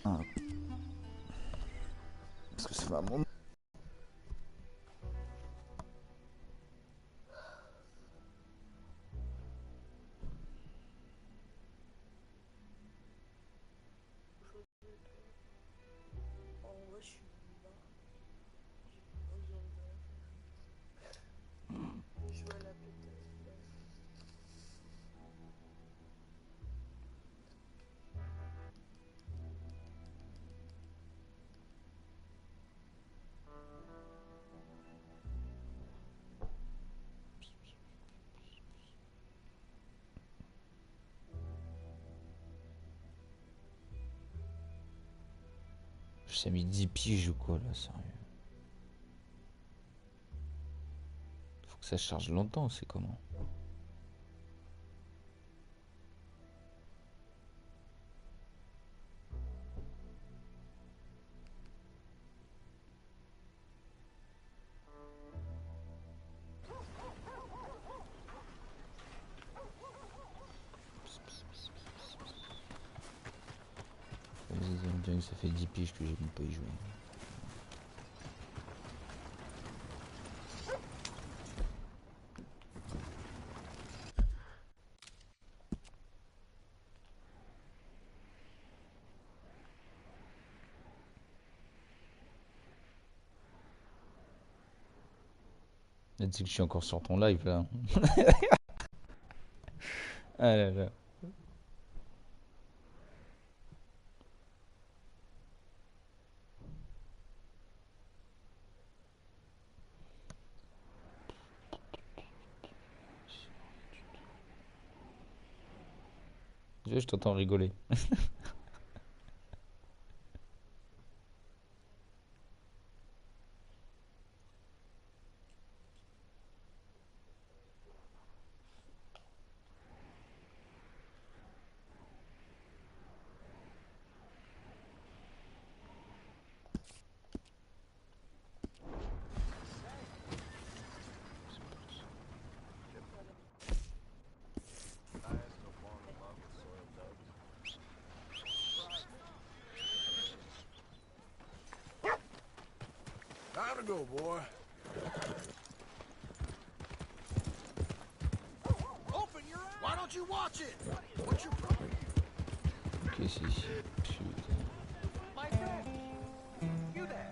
Ah. Parce que ça fait un moment. Ça mis 10 piges ou quoi là, sérieux. Faut que ça charge longtemps, c'est comment? On dirait que ça fait 10 piges que j'ai même pas y jouer. Là, tu sais que je suis encore sur ton live là. Ah là là. Je t'entends rigoler. Time to go, boy. Open your eyes. Why don't you watch it? What's your problem? Ok, c'est ici. Putain. My friend. You there?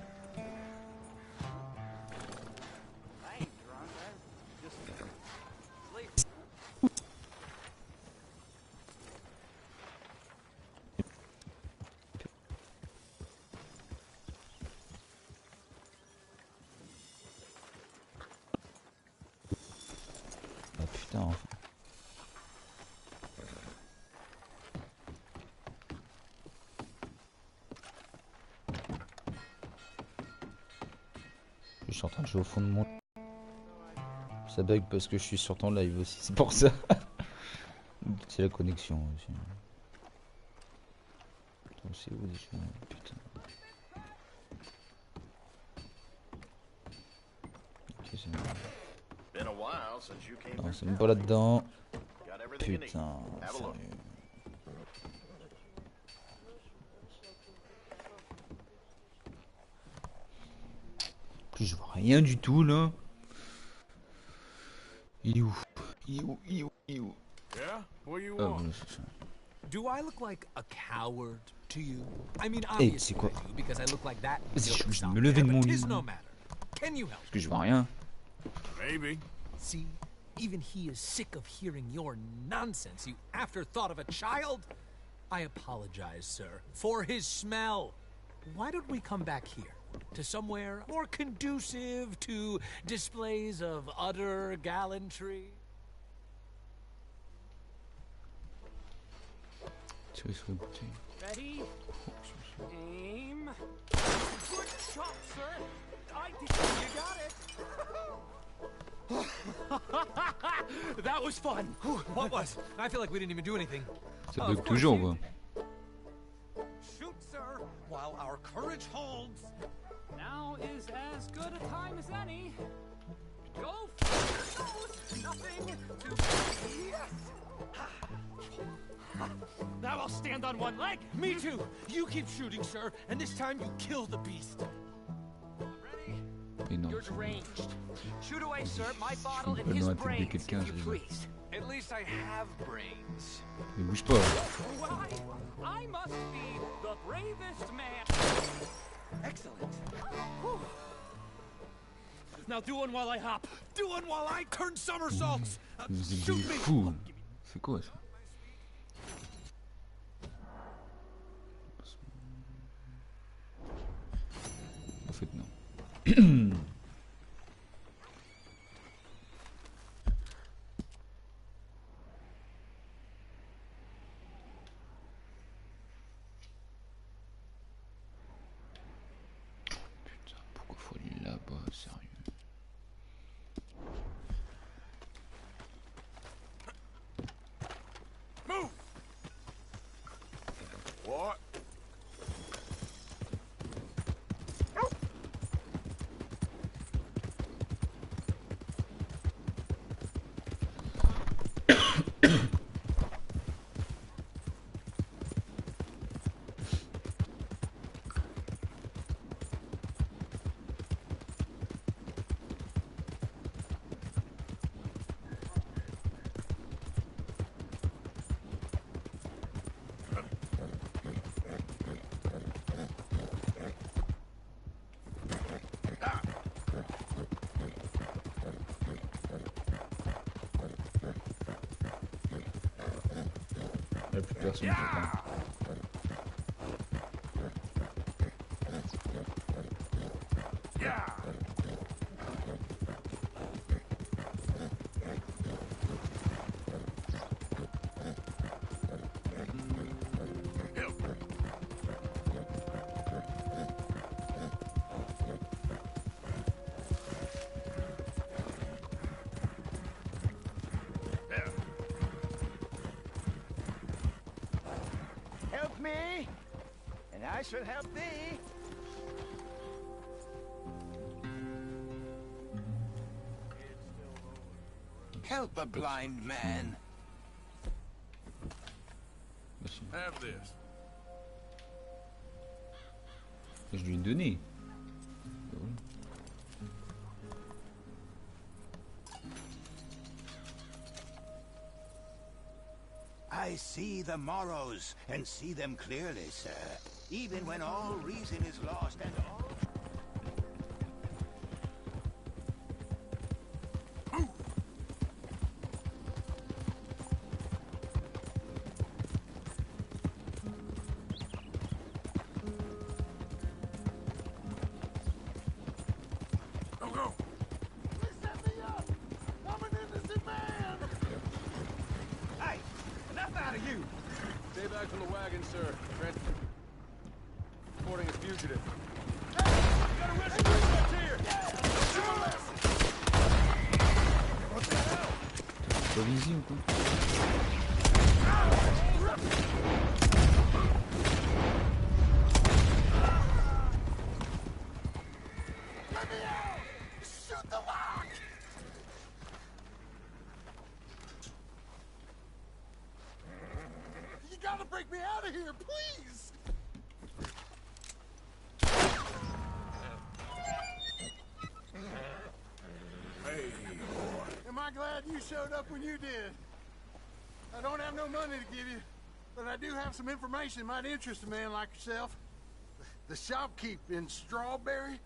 I ain't drunk. I just sleep. Ah putain, enfin. Je suis en train de jouer au fond de mon... Ça bug parce que je suis sur ton live aussi, c'est pour ça. C'est la connexion aussi. Attends, c'est où déjà? Putain. Ok, c'est bon. Non, c'est même pas là-dedans. Putain, sérieux. En plus, je vois rien du tout là. Il est où? Il est où? Il est où? Il est où? Yeah? What do you Ah, want? voilà, c'est ça. Do I look like a coward to you? I mean, Hey, c'est obviously quoi? I do, because I look like that. Vas-y, je suis obligé de out me lever there, de mon but lit. tis no Là. matter. Can you help? Parce que je vois rien. Maybe. See, even he is sick of hearing your nonsense, you afterthought of a child. I apologize, sir, for his smell. Why don't we come back here? To somewhere more conducive to displays of utter gallantry? Tu vois, il faut écouter. Ready? Aim. Good shot, sir. I think you got it. That was fun. What was? I feel like we didn't even do anything. Ça bug toujours, quoi. Shoot, sir, while our courage holds. Now is as good a time as any. Go for it. Nothing to... Yes! Now I'll stand on one leg. Me too. You keep shooting, sir, and this time you kill the beast. Ready? Et non. You're deranged. Shoot away, sir. My Je bottle suis and his complètement attaqué brains, quelqu'un, if je you rigole. please. At least I have brains. Mais bouge pas. Why? I must be the bravest man. Excellent. Whew. Now do one while I hop. Do one while I turn somersaults. Vous êtes Shoot des me. fous. C'est quoi ça? En fait non. Putain, pourquoi faut aller là-bas, sérieux? Move! What? Il n'y a plus personne qui attend. Help me, and I shall help thee. Help a blind man. Merci. Have this. Je lui ai donné. I see the morrows, and see them clearly, sir. Even when all reason is lost and all... Go, go! Please set me up! I'm an innocent man! Hey! Enough out of you! Stay back from the wagon, sir. Transporting a fugitive. Got a rescue up here! What the hell? Pas visible ou quoi? Let me out! Shoot the lock! You gotta break me out of here, please! Hey, boy. Am I glad you showed up when you did? I don't have no money to give you, but I do have some information that might interest a man like yourself. The shopkeep in Strawberry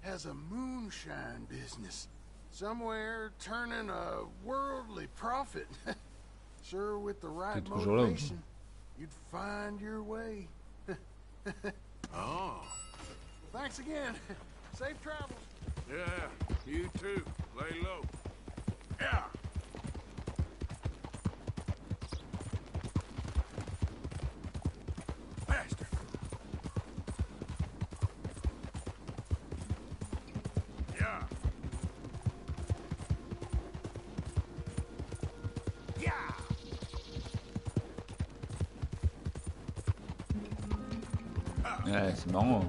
has a moonshine business. Somewhere turning a worldly profit. Sure, with the right T'es toujours là aussi. motivation, you'd find your way. Oh. Thanks again. Safe travels. Yeah, you too. Lay low. Yeah. Bastard. Yeah. Yeah. Ouais, c'est marrant.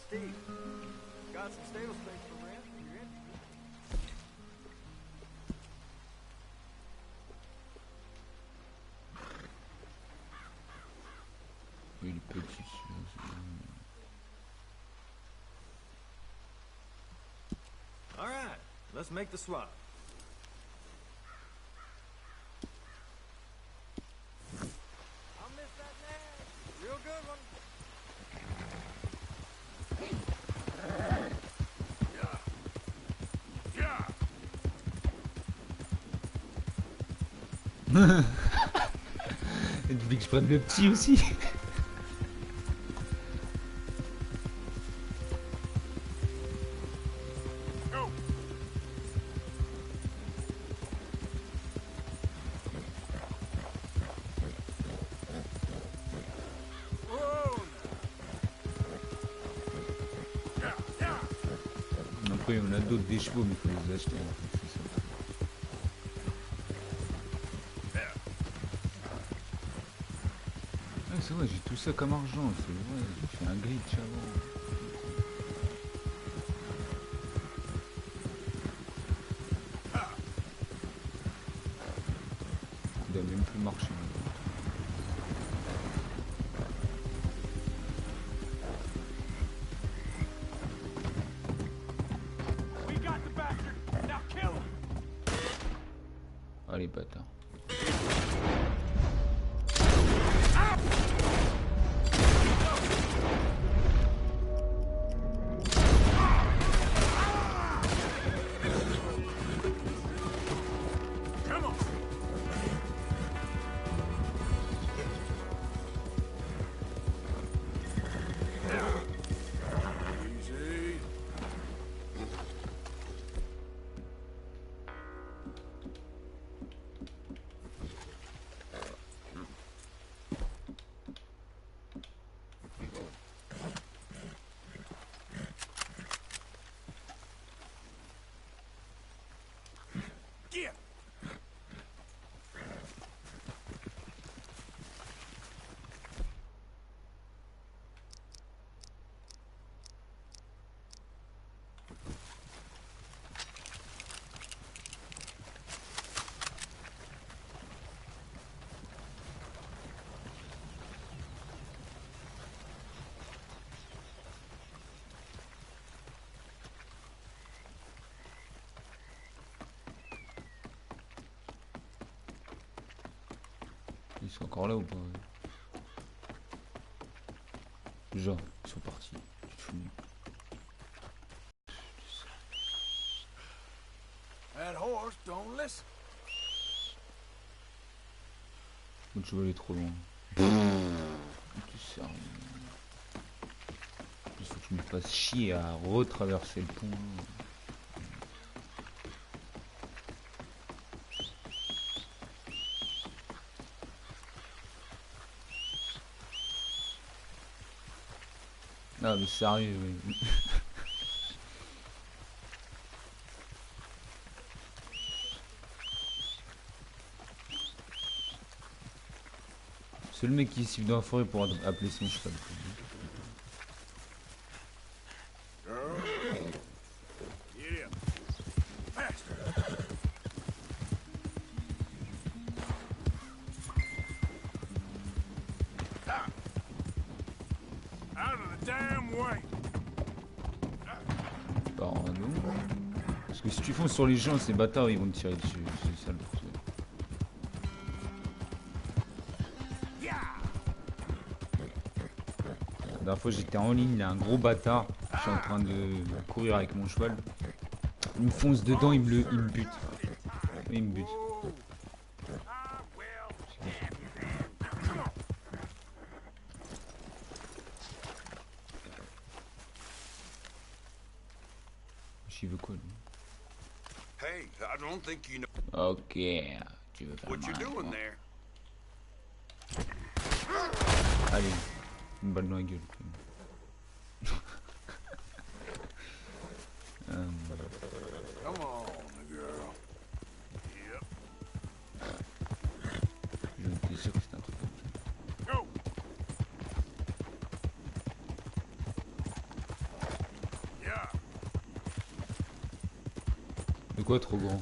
Steve. Got some stable space for rent. If you're interested. Oui, le petit. All right, let's make the swap. I'll miss that nag. Real good one. Et tu veux que je prenne le petit aussi? Après on a d'autres des chevaux mais il faut les acheter. Ah, c'est vrai, j'ai tout ça comme argent, c'est vrai, j'ai fait un glitch avant. Il doit même plus marcher. Allez, bâtard. Ils sont encore là ou pas? Genre, ils sont partis. Tu te fous. That horse don't listen. Le cheval est trop loin. Tu sérieux? Il faut que je me fasse chier à retraverser le pont. Ah mais sérieux, oui. C'est le mec qui siffle dans la forêt pour appeler son cheval. Parce que si tu fonces sur les gens, ces bâtards ils vont te tirer dessus. C'est ça le truc. La dernière fois j'étais en ligne, il y a un gros bâtard. Je suis en train de courir avec mon cheval. Il me fonce dedans, il me bute. Il me bute. Il veut quoi lui? Hey, I don't think you know Ok, tu veux faire what you're mal, doing hein. there. Allez, une balle dans la gueule. Come on, girl. Yep. Je suis sûr que c'est un truc comme ça. Go. De quoi trop grand?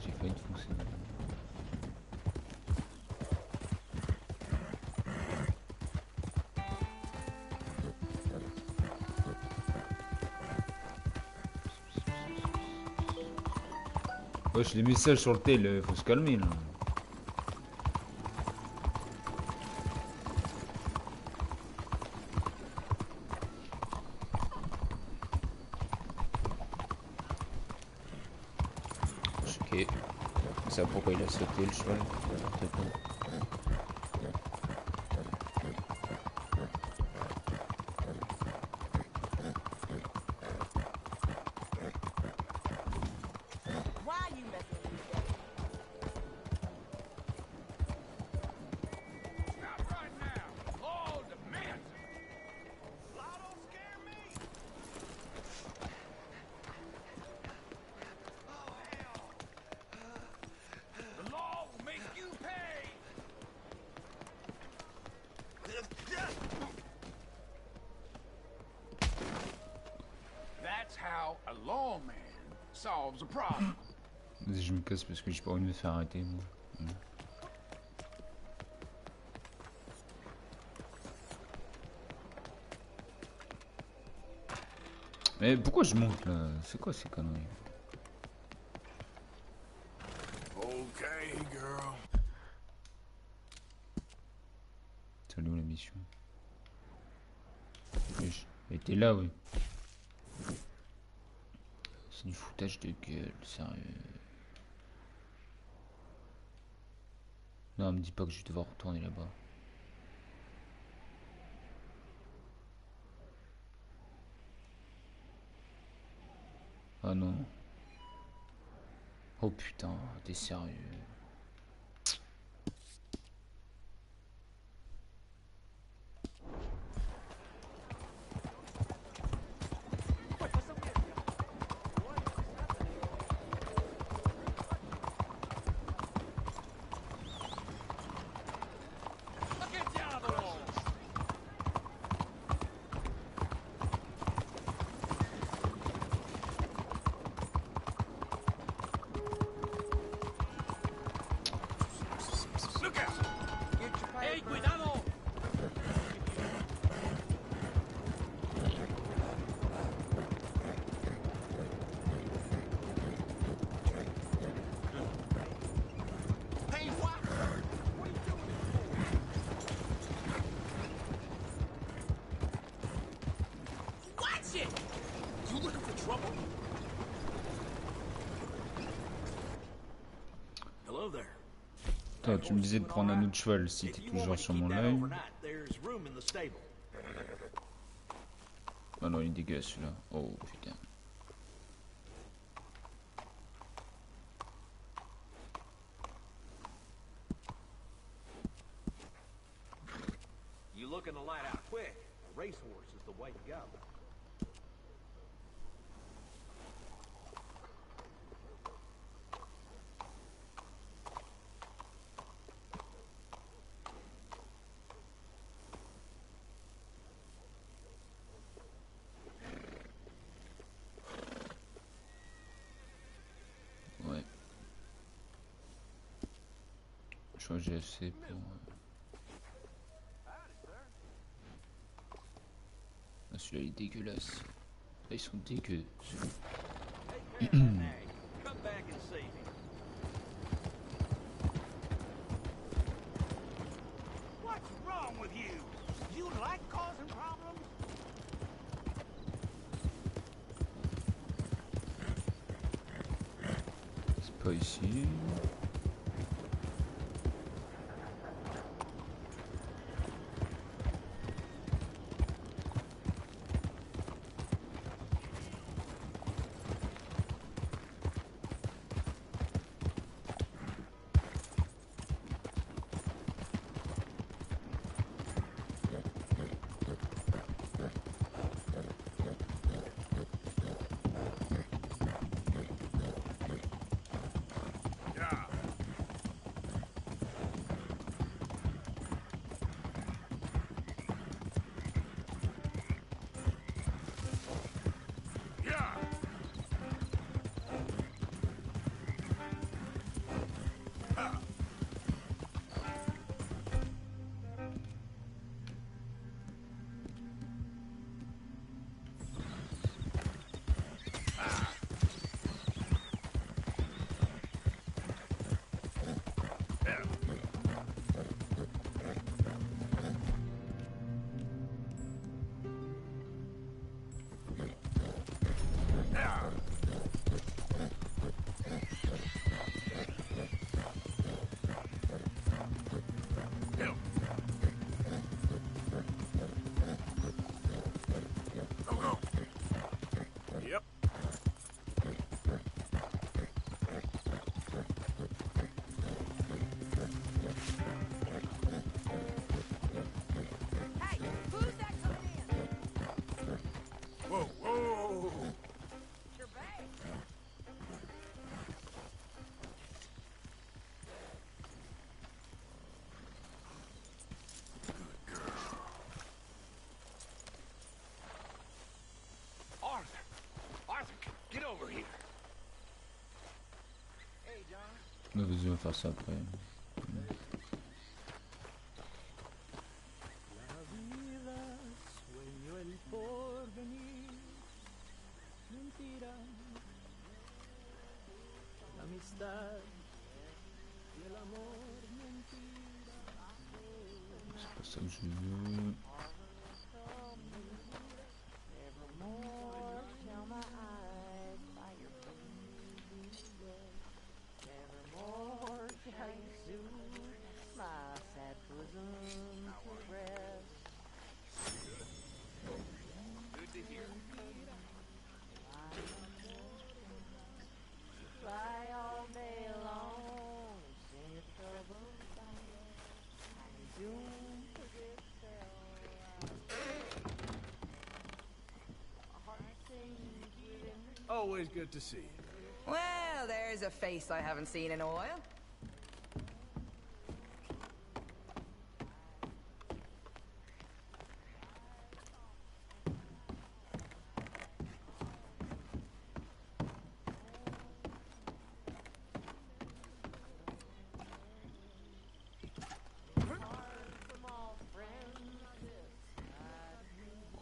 J'ai failli te foncer. Wesh, les messages sur le tel, faut se calmer là. Ok. Ça pourquoi il a sauté le cheval. N'importe quoi. Vas-y, je me casse parce que j'ai pas envie de me faire arrêter moi. Mais pourquoi je monte là? C'est quoi ces conneries? Okay, girl. Salut, où la mission? Wesh, elle était là, oui. C'est du foutage de gueule, sérieux. Non, me dis pas que je vais devoir retourner là-bas. Ah non. Oh putain, t'es sérieux? Attends, tu me disais de prendre un autre cheval si t'es toujours sur mon live. Ah non, il est dégueulasse celui-là. Oh putain. You looking to light out quick? A racehorse is the way to go. Ouais. Je crois que j'ai assez pour... Ah, celui-là il est dégueulasse. Là, ils sont dégueux. C'est pas ici. Mais vas-y, on va faire ça après. C'est pas ça que je veux. Always good to see you. Well, there's a face I haven't seen in a while.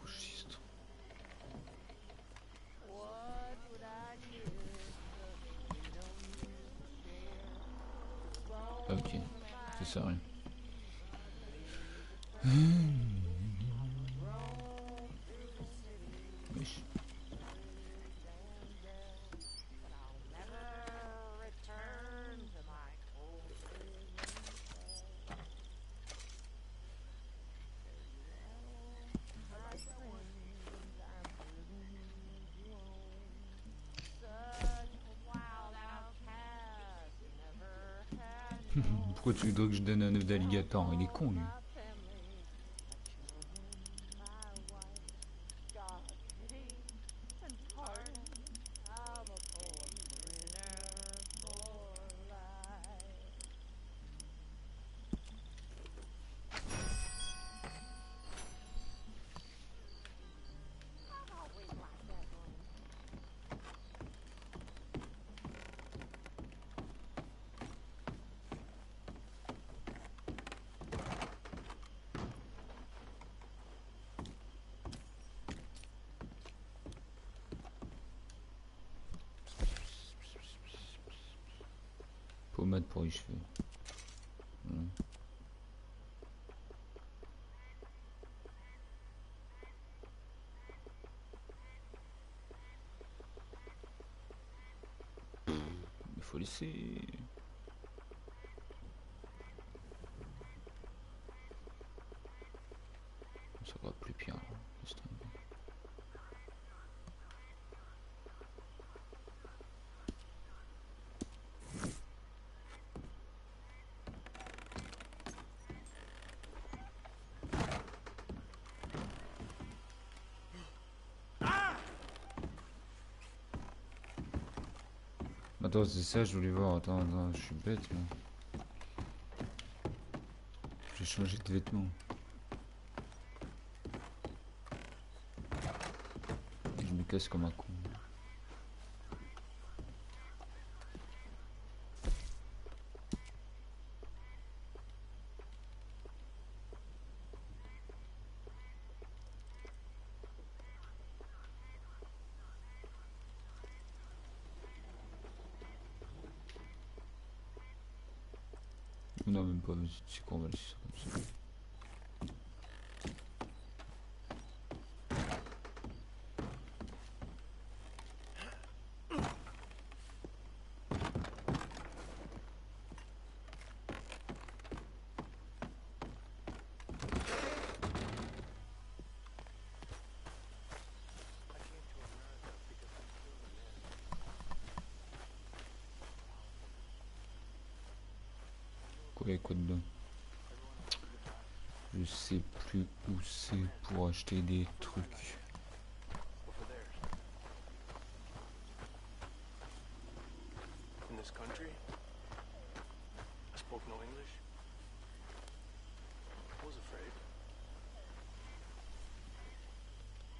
Gauchiste. Ok, c'est ça rien. Wesh. Pourquoi tu voudrais que je donne un œuf d'alligator? Il est con lui. Pommade pour les cheveux. Voilà. Il faut laisser. Ça va plus bien. Laisse tomber. Attends, c'est ça, je voulais voir. Attends, je suis bête, moi. J'ai changé de vêtements. Je me casse comme un con. Non, même pas, c'est qu'on va laisser ça comme ça. Quoi, y a quoi dedans? Je sais plus où c'est pour acheter des trucs. In this country, I spoke no English. I was afraid.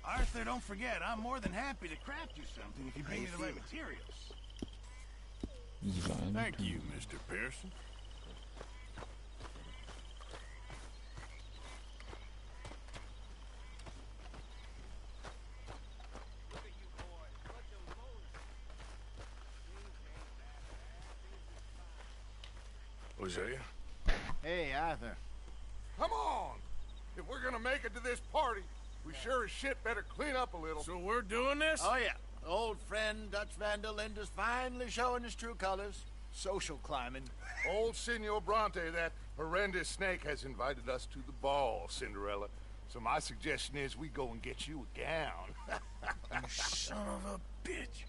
Arthur, don't forget, I'm more than happy to craft you something if you bring me the right materials. J'ai rien du Thank tout. you, Mr. Pearson. Hosea? Hey, Arthur. Come on! If we're gonna make it to this party, we sure as shit better clean up a little. So we're doing this? Oh, yeah. Old friend Dutch Van der Linde's finally showing his true colors. Social climbing. Old Senor Bronte, that horrendous snake, has invited us to the ball, Cinderella. So my suggestion is we go and get you a gown. You son of a bitch.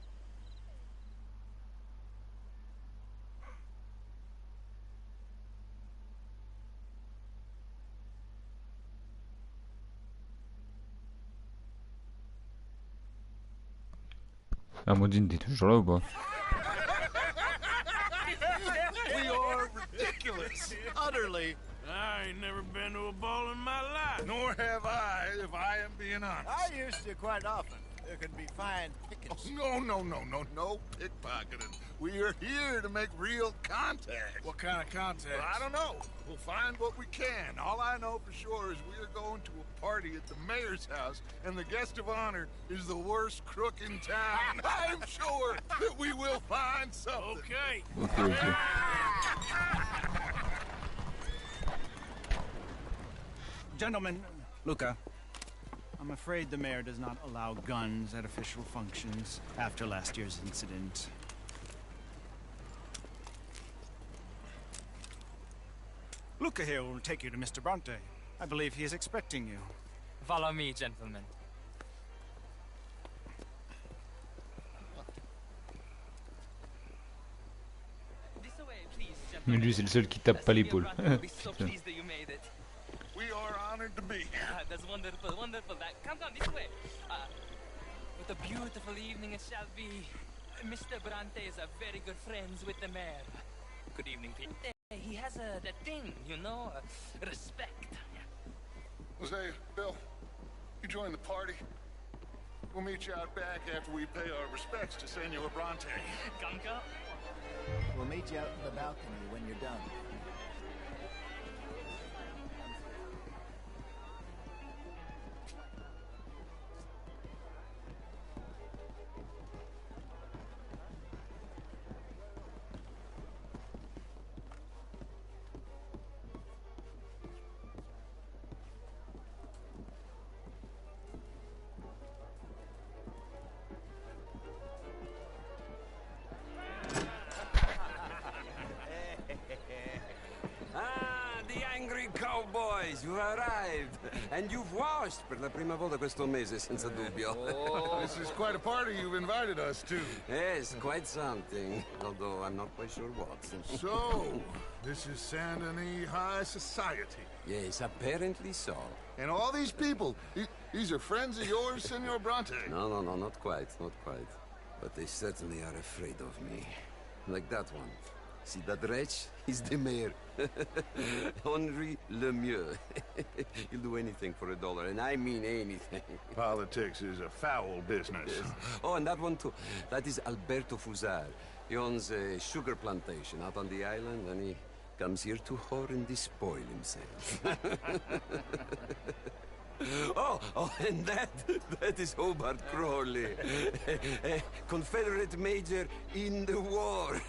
Amandine, t'es toujours là ou pas? We are ridiculous. Utterly. I ain't never been to a ball in my life. Nor have I, if I am being honest. I used to quite often. There can be fine pickings. Oh, no pickpocketing. We are here to make real contact. What kind of contact? Well, I don't know. We'll find what we can. All I know for sure is we are going to a party at the mayor's house, and the guest of honor is the worst crook in town. I'm sure that we will find something. Okay. Ok. Gentlemen, Luca, I'm afraid the mayor does not allow guns at official functions after last year's incident. Luca here will take you to Mr. Bronte. I believe he is expecting you. Follow me, gentlemen. This way, please, Mais gentlemen. lui, c'est le seul qui tape pas l'épaule. I'll be so Putain. pleased that you made it. We are honored to be here. That's wonderful, wonderful. Come this way. What a beautiful evening it shall be. Mr. Bronte is a very good friends with the mayor. Good evening, Pete. He has that thing, you know, respect. Jose, Bill, you join the party. We'll meet you out back after we pay our respects to Senor Bronte. Come. We'll meet you out in the balcony when you're done. Cowboys, you arrived! And you've washed per la prima volta questo mese, senza dubbio. Oh, this is quite a party you've invited us to. Yes, quite something. Although I'm not quite sure what. So, this is Saint Denis High Society. Yes, apparently so. And all these people, these are friends of yours, Senor Bronte? No, not quite, not quite. But they certainly are afraid of me. Like that one. See that wretch? He's the mayor. Henri Lemieux. He'll do anything for $1, and I mean anything. Politics is a foul business. Yes. Oh, and that one too. That is Alberto Fusar. He owns a sugar plantation out on the island, and he comes here to whore and despoil himself. Oh, and that is Hobart Crawley, a Confederate major in the war.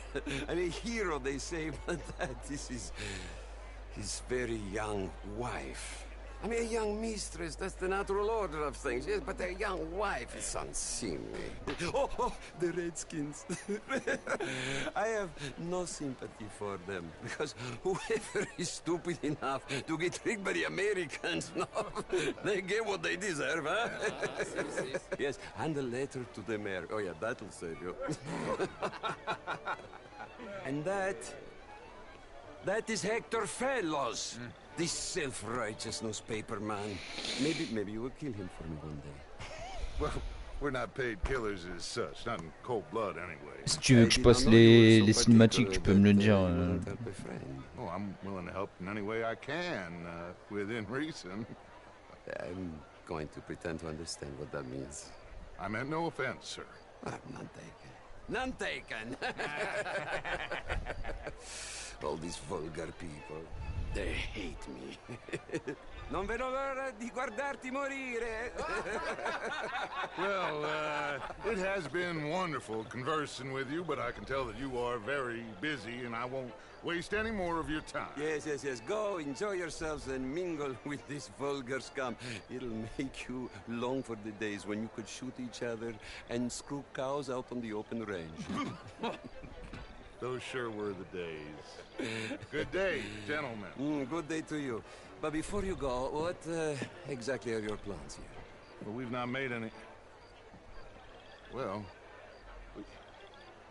And a hero, they say, but that is his very young wife. I mean, a young mistress, that's the natural order of things, yes, but a young wife is unseemly. Oh, the Redskins. I have no sympathy for them, because whoever is stupid enough to get tricked by the Americans, no, they get what they deserve, huh? Yes, and a letter to the mayor. Oh, yeah, that'll save you. And that is Hector Fellows. This self-righteous newspaper man. Maybe you will kill him for me one day. Well, we're not paid killers as such, not in cold blood anyway. Si tu veux que je passe les cinématiques, tu peux me le dire. Oh, I'm willing to help in any way I can, within reason. I'm going to pretend to understand what that means. I meant no offense, sir. I'm not taken. None taken. All these vulgar people. They hate me. Non vedo l'ora di guardarti morire. Well, it has been wonderful conversing with you, but I can tell that you are very busy, and I won't waste any more of your time. Yes. Go, enjoy yourselves, and mingle with this vulgar scum. It'll make you long for the days when you could shoot each other and screw cows out on the open range. Those sure were the days. Good day, gentlemen. Good day to you. But before you go, what exactly are your plans here? Well, we've not made any... Well,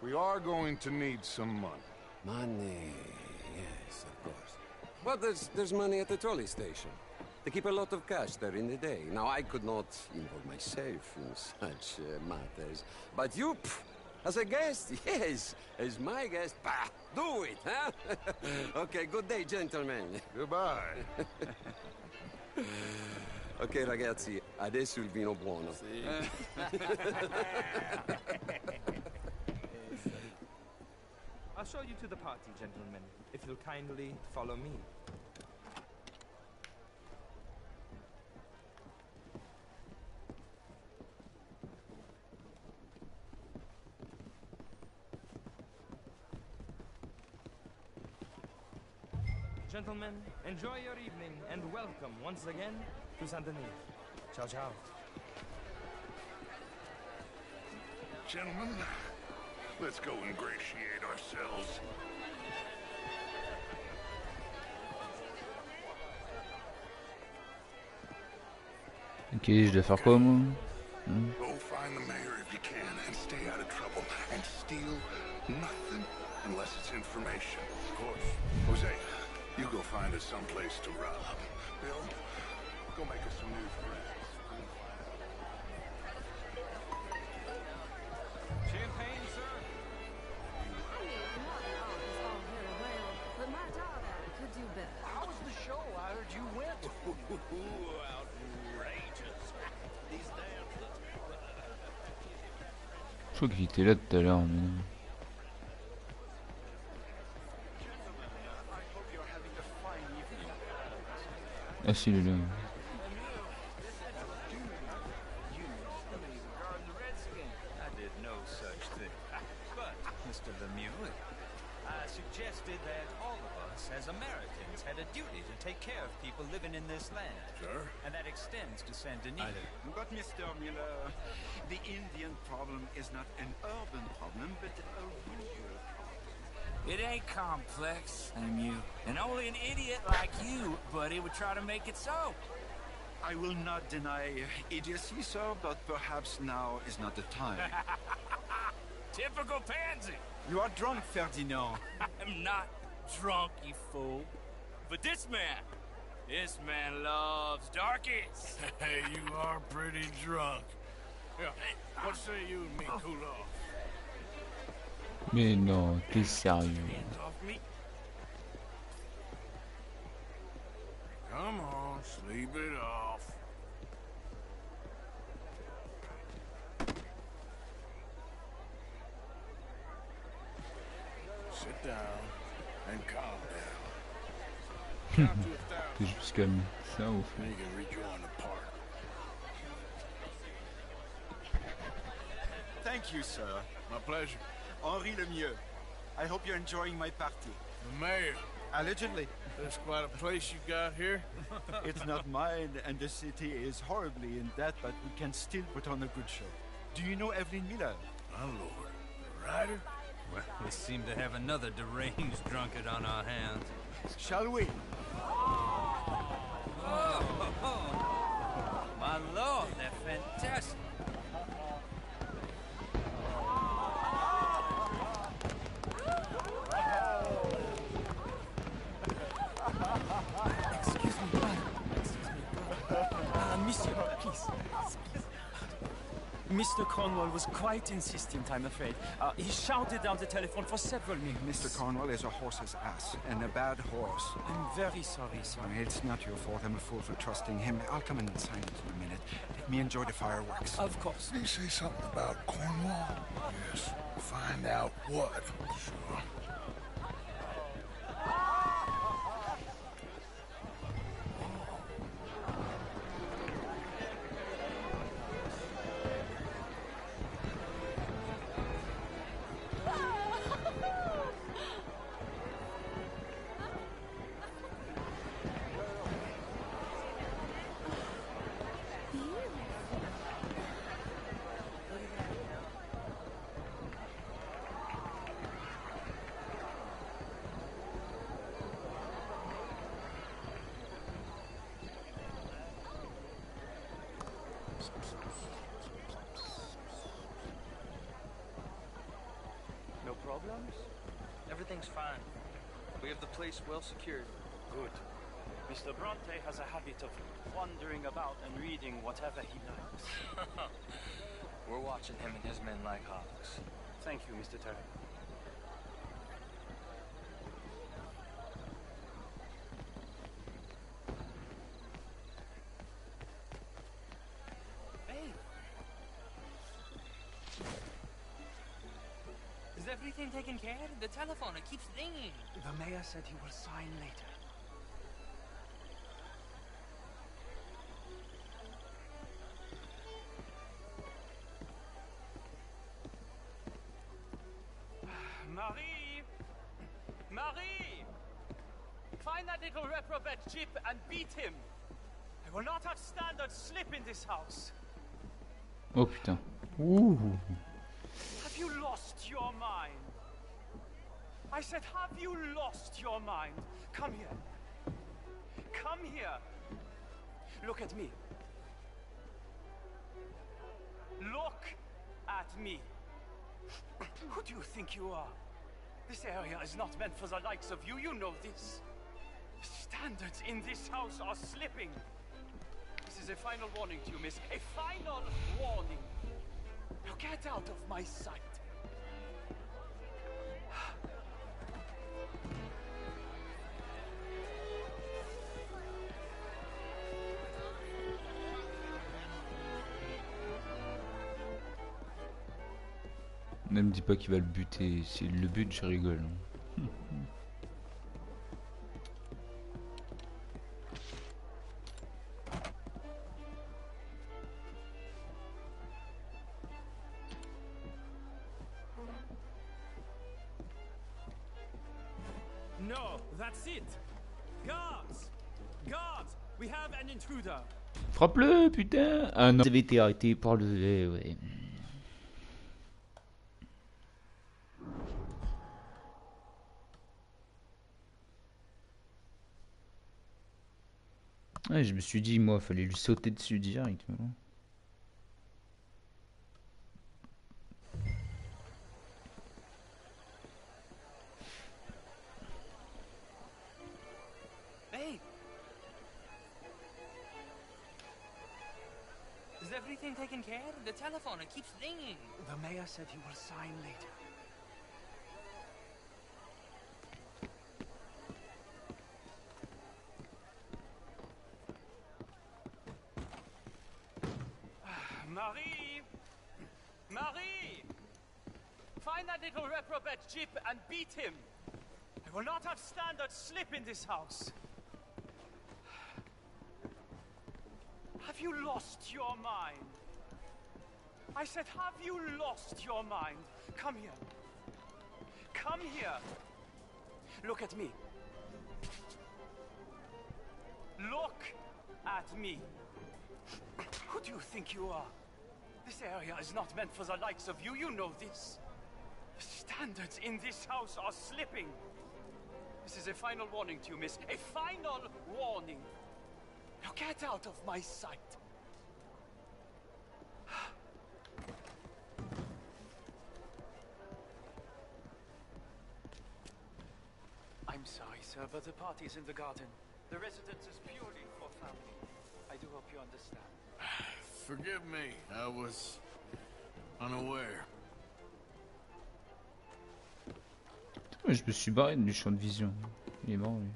we are going to need some money. Money, yes, of course. Well, there's money at the trolley station. They keep a lot of cash there in the day. Now, I could not involve myself in such matters. But you, as a guest, yes, as my guest, bah, do it, huh? Okay, good day, gentlemen. Goodbye. Ok, ragazzi, adesso il vino buono. I'll show you to the party, gentlemen, if you'll kindly follow me. Gentlemen, enjoy your evening and welcome once again to Saint Denis. Ciao, ciao. Gentlemen, let's go ingratiate ourselves. Ok, je dois faire quoi moi? Go find the mayor if you can and stay out of trouble. And steal nothing unless it's information. Of course. Jose, you go find us someplace to rob. Bill, go make us some new friends. Champagne, sir? But my daughter could do better. How was the show? I heard you went. Outrageous. These damn... Je crois qu'il était là tout à l'heure, mais non. Ah si, il est là. Mr. Lemieux, I suggested that all of us, as Americans, had a duty to take care of people living in this land. Sure. And that extends to Saint Denis. But Mr. Miller, the Indian problem is not an urban problem, but a rural problem. It ain't complex, Lemieux. And only an idiot like you, buddy, would try to make it so. I will not deny idiocy, sir, but perhaps now is not the time. Typical pansy. You are drunk, Ferdinand. I'm not drunk, you fool. But this man loves darkies. Hey, you are pretty drunk. Yeah, what say you and me cool off? Mais non, t'es sérieux? Hands off me. Come on, sleep it off. Sit down and calm down. Count to 1,000. T'es juste comme ça au fond. Then you can rejoin the park. Thank you, sir. My pleasure. Henri Lemieux. I hope you're enjoying my party. The mayor. Allegedly. That's quite a place you got here. It's not mine, and the city is horribly in debt, but we can still put on a good show. Do you know Evelyn Miller? My lord. The writer? Well, we seem to have another deranged drunkard on our hands. Shall we? Oh, my lord, they're fantastic. Excuse me, brother. Monsieur, please. Mr. Cornwall was quite insistent, I'm afraid. He shouted down the telephone for several minutes. Mr. Cornwall is a horse's ass, and a bad horse. I'm very sorry, sir. It's not your fault. I'm a fool for trusting him. I'll come in silence in a minute. Let me enjoy the fireworks. Of course. Did he say something about Cornwall? Yes. Find out what, sure. No problems? Everything's fine. We have the place well secured. Good. Mr. Bronte has a habit of wandering about and reading whatever he likes. We're watching him and his men like hawks. Thank you, Mr. Terry. Hey! Is everything taken care of? The telephone, it keeps ringing. The mayor said he will sign later. Marie! Marie! Find that little reprobate Chip and beat him. I will not have standard slip in this house. Oh putain. Ouh. Have you lost your mind? I said, have you lost your mind? Come here. Come here. Look at me. Look at me. Who do you think you are? This area is not meant for the likes of you. You know this. Standards in this house are slipping. This is a final warning to you, miss. A final warning. Now get out of my sight. Ne me dis pas qu'il va le buter. S'il le bute, je rigole. No, that's it. Guards! Guards! We have an intruder. Frappe-le, putain! Ah non, vous avez été arrêté par le... ouais. Ouais, je me suis dit, moi, fallait lui sauter dessus directement. Hey! Is everything taken care of? The telephone, it keeps ringing. The mayor said he will sign later. Marie! Marie! Find that little reprobate Chip and beat him. I will not have standard slip in this house. Have you lost your mind? I said, have you lost your mind? Come here. Come here. Look at me. Look at me. Who do you think you are? This area is not meant for the likes of you. You know this. The standards in this house are slipping. This is a final warning to you, miss. A final warning. Now get out of my sight. I'm sorry, sir, but the party's in the garden. The residence is purely for family. I do hope you understand. Forgive me, I was unaware. Je me suis barré du champ de vision. Il est mort, lui.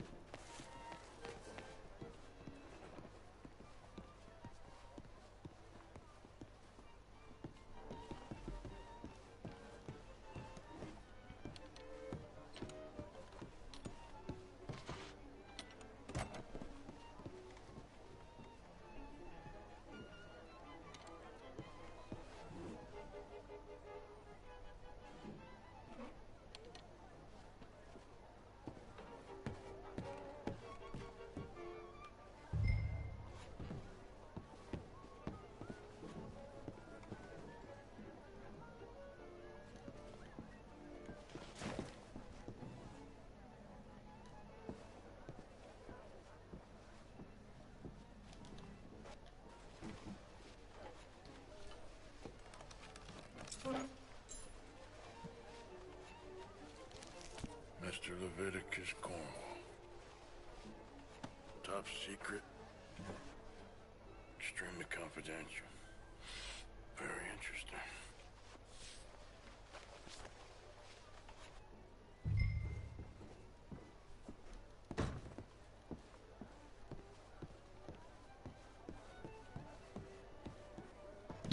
Extremely confidential. Very interesting.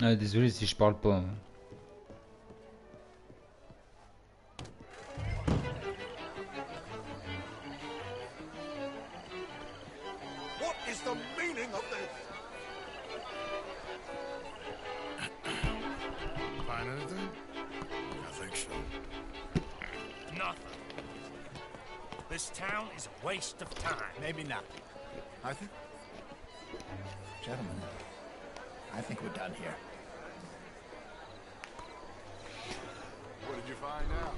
Ah, désolé si je parle pas. Hein. What is the meaning of this? Find anything? I think so. Nothing. This town is a waste of time. Maybe not. I think... Gentlemen, I think we're done here. What did you find out?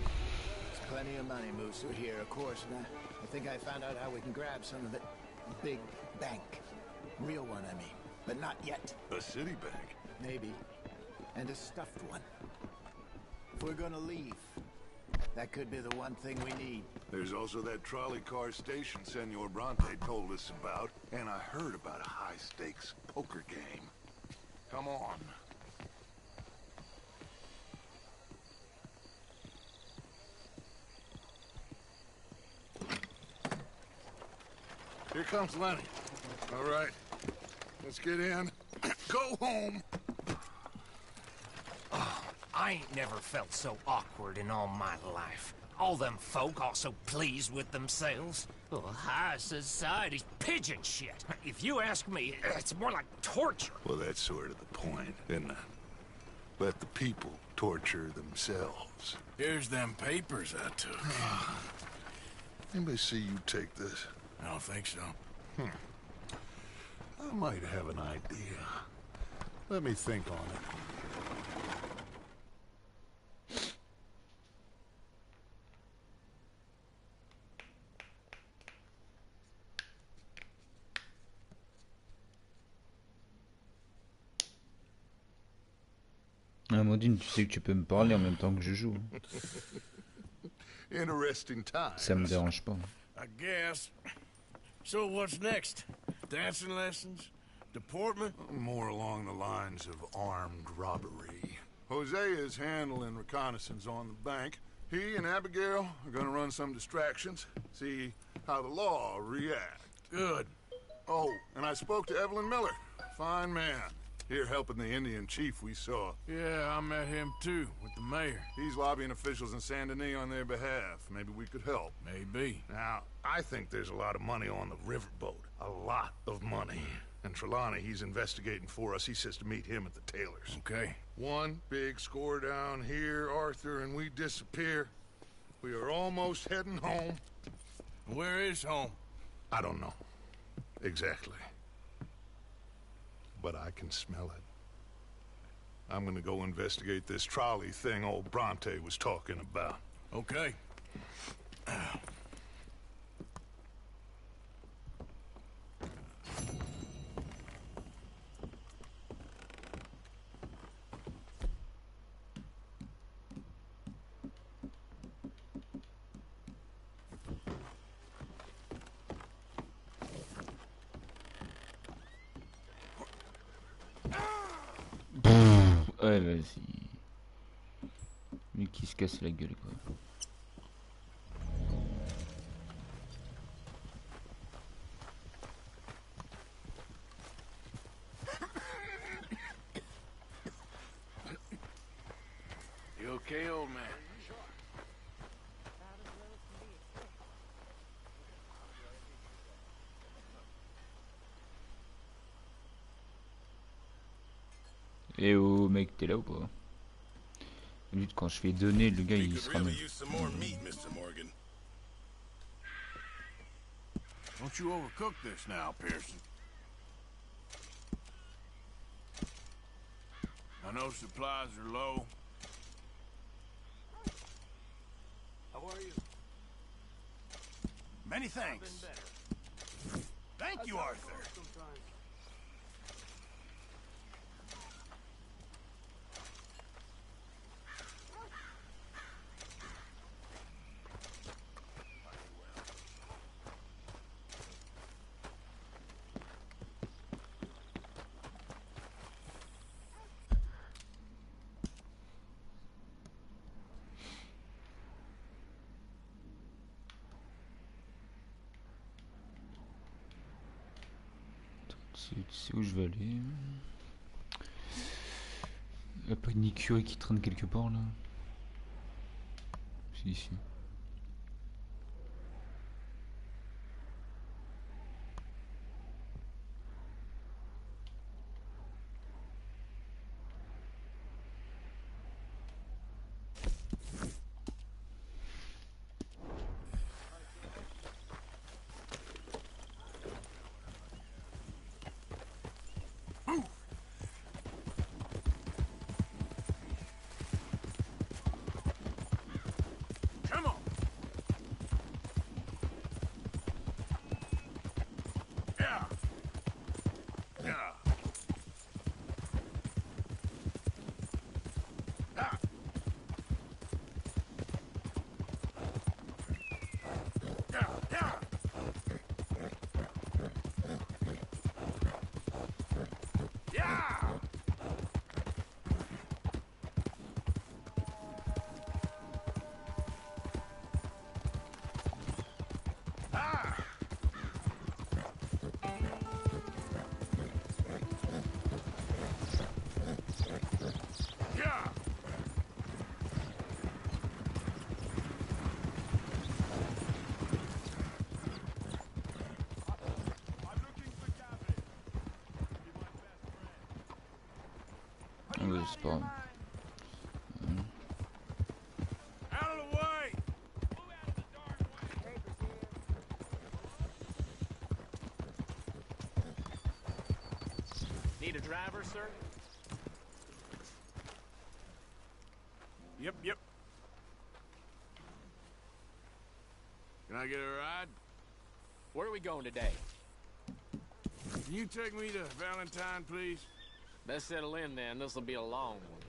There's plenty of money moves through here, of course, and I think I found out how we can grab some of it. Big bank. Real one, I mean. But not yet. A city bank? Maybe. And a stuffed one. If we're gonna leave, that could be the one thing we need. There's also that trolley car station Senor Bronte told us about, and I heard about a high-stakes poker game. Come on. Here comes Lenny. All right, let's get in. Go home. Oh, I ain't never felt so awkward in all my life. All them folk all so pleased with themselves. Oh, high society's pigeon shit. If you ask me, it's more like torture. Well, that's sort of the point, isn't it? Let the people torture themselves. Here's them papers I took. Anybody see you take this? I don't think so. I might have an idea. Let me think on it. Ah, Modine, tu sais que tu peux me parler en même temps que je joue. Interesting time. Ça me dérange pas. I guess. So what's next? Dancing lessons? Deportment? More along the lines of armed robbery. Hosea is handling reconnaissance on the bank. He and Abigail are gonna run some distractions, see how the law reacts. Good. Oh, and I spoke to Evelyn Miller. Fine man. Here helping the Indian chief we saw. Yeah, I met him too, with the mayor. He's lobbying officials in Saint Denis on their behalf. Maybe we could help. Maybe. Now, I think there's a lot of money on the riverboat. A lot of money. And Trelawney, he's investigating for us. He says to meet him at the Taylor's. Okay. One big score down here, Arthur, and we disappear. We are almost heading home. Where is home? I don't know. Exactly. But I can smell it. I'm gonna go investigate this trolley thing old Bronte was talking about. Okay. Ouais, vas-y. Lui qui se casse la gueule, quoi. You okay, old man? Eh oh mec, t'es là ou pas? Lui, quand je fais donner, le gars il se ramène. Don't you overcook this now, Pearson. I know supplies are low. How are you? Many thanks. Thank you, Arthur. C'est où je vais aller. Y'a pas une écurie qui traîne quelque part là? C'est ici. C'est pas grave. Need a driver, sir? Yep. Can I get a ride? Where are we going today? Can you take me to Valentine, please? Best settle in then. This'll be a long one.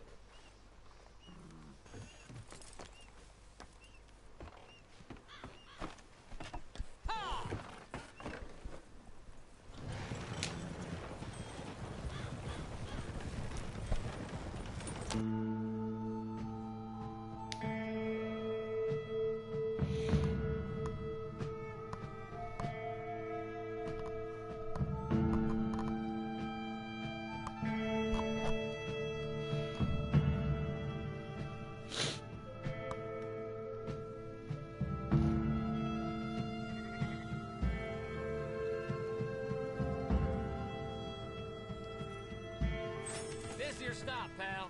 This your stop, pal.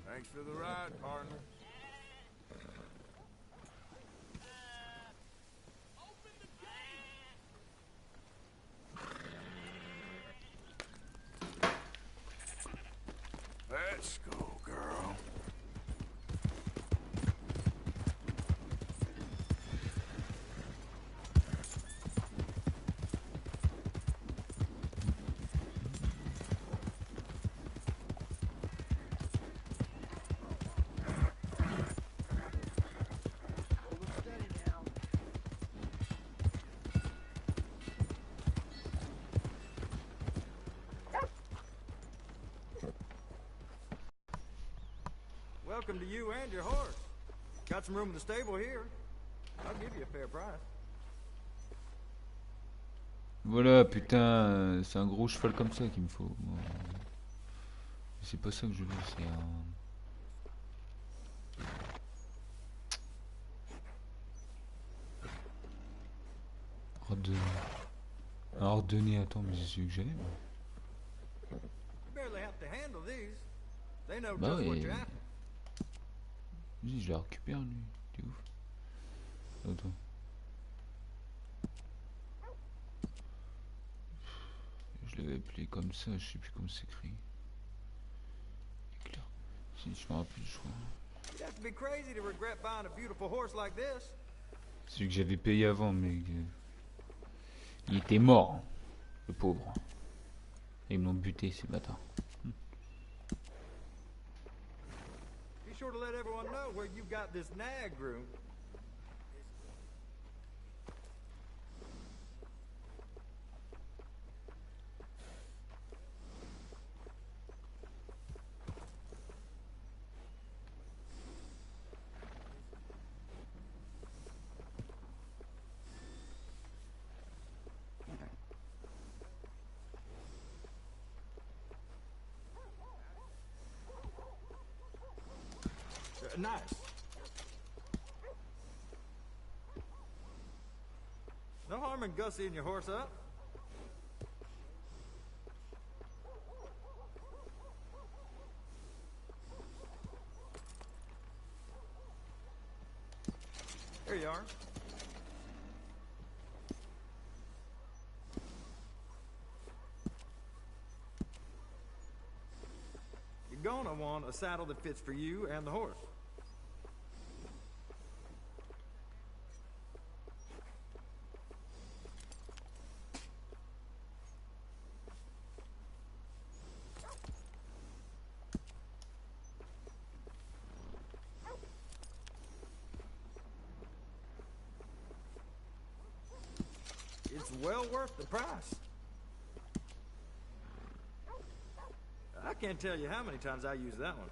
Thanks for the ride, partner. Let's go, girl. Welcome to you and your horse. Got some room in the stable here. I'll give you a fair price. Voilà, putain, c'est un gros cheval comme ça qu'il me faut. Bon. C'est pas ça que je veux, c'est un ordonné. Attends, mais c'est celui que j'avais. You barely have to handle these. They know Bah just what ouais. you're after. Vas-y, je la récupère lui, t'es ouf. Attends. Je l'avais appelé comme ça, je sais plus comment c'est écrit. Éclair. Si, je me rappelle, je crois. You'd have to be crazy to regret buying a beautiful horse like this. C'est celui que j'avais payé avant, mais il était mort, le pauvre. Et ils me l'ont buté, ces bâtards. Be sure to let everyone know where you got this nag room. Nice. No harm in gussying your horse up. Here you are. You're gonna want a saddle that fits for you and the horse. It's well worth the price. I can't tell you how many times I use that one.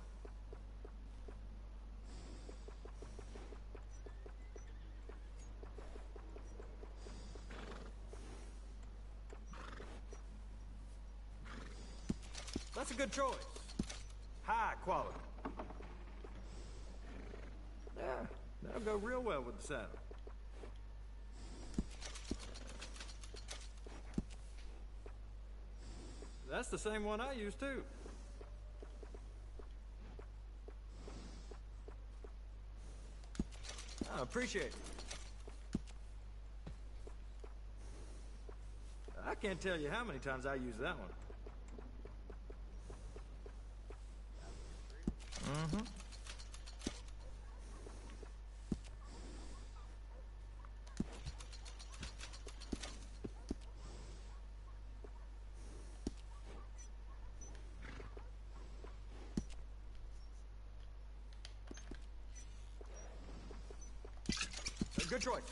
That's a good choice. High quality. Yeah, that'll go real well with the saddle. That's the same one I use too. I appreciate it. I can't tell you how many times I use that one. Mm-hmm. Good choice.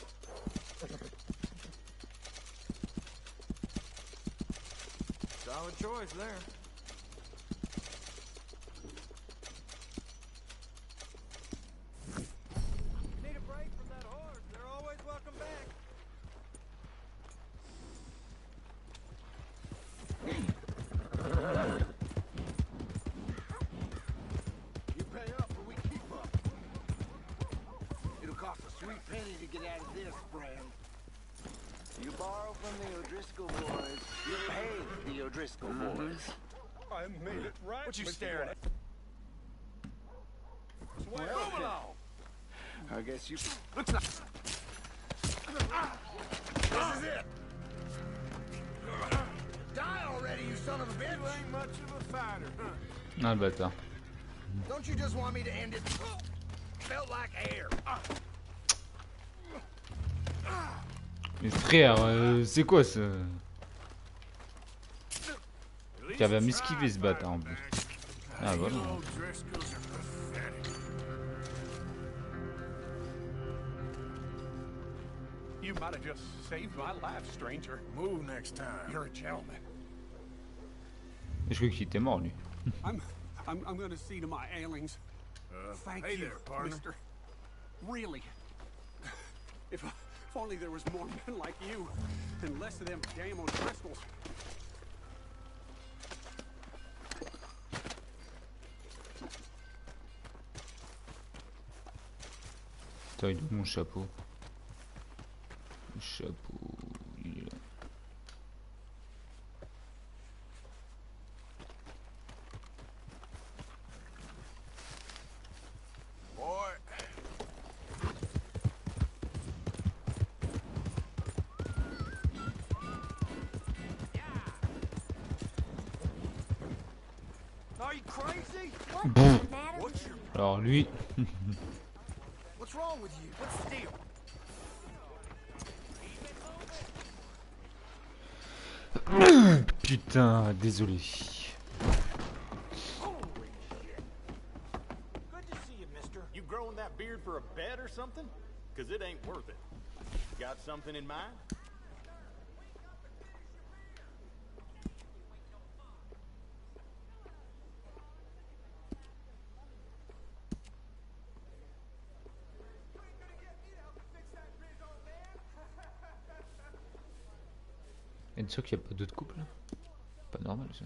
Solid choice there. Need a break from that horse. They're always welcome back. You pay up or we keep up. It'll cost a sweet penny to get out of this, friend. You borrow from the O'Driscoll boys, you pay the O'Driscoll boys. I made it right. What you Mr. staring at? Well, Move along. I guess you... Looks like... This is it. Die already, you son of a bitch. You ain't much of a fighter, huh? Ah le bâtard. Don't you just want me to end it? Felt like air. Mais frère, c'est quoi ce... Qui avait m'esquiver ce bâtard en plus. Ah voilà. You might have just saved my life, stranger. Move next time. You're a gentleman. Je croyais qu'il était mort lui. I'm gonna see to my ailings. Thank you, there, partner. Mister. Really. If only there was more men like you, and less of them damn O'Driscolls. Taille de mon chapeau. Le chapeau, il est là. Boy. Are you crazy? Alors lui. What's wrong with you? What's the deal? Putain, désolé. Good to see you, mister. You growing that beard for a bet or something? Because it ain't worth it. Got something in mind? Et sûr qu'il n'y a pas d'autres couples là? Pas normal ça.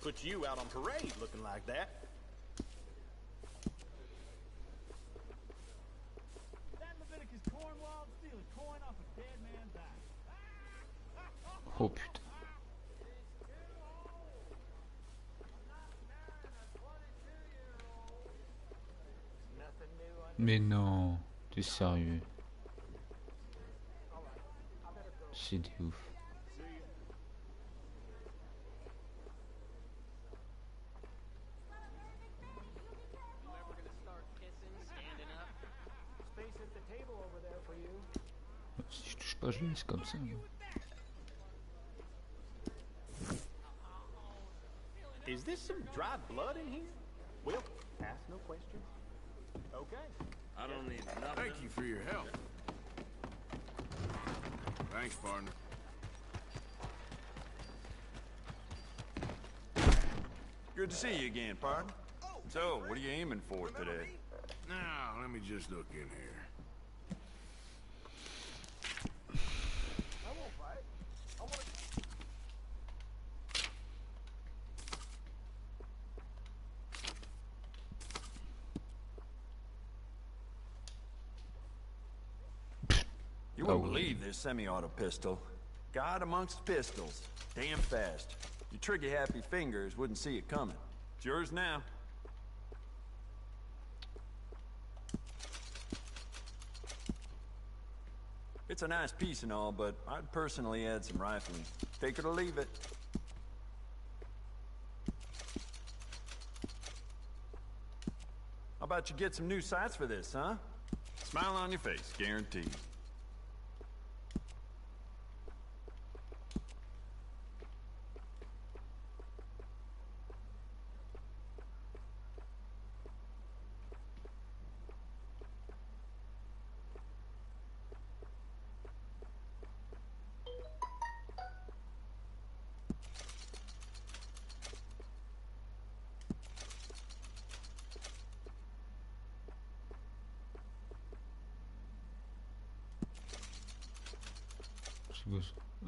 Put you out on parade looking like that. Oh putain. Mais non, t'es sérieux? C'est des ouf. Si je touche pas, je le laisse comme ça. Is this some dry blood in here? Will, ask no questions. Okay. I don't need nothing. Thank you for your help. Thanks, partner. Good to see you again, partner. So, what are you aiming for today? Now, let me just look in here. You wouldn't believe this semi-auto pistol. God amongst pistols. Damn fast. Your trigger-happy fingers wouldn't see it coming. It's yours now. It's a nice piece and all, but I'd personally add some rifling. Take it or leave it. How about you get some new sights for this, huh? Smile on your face, guaranteed.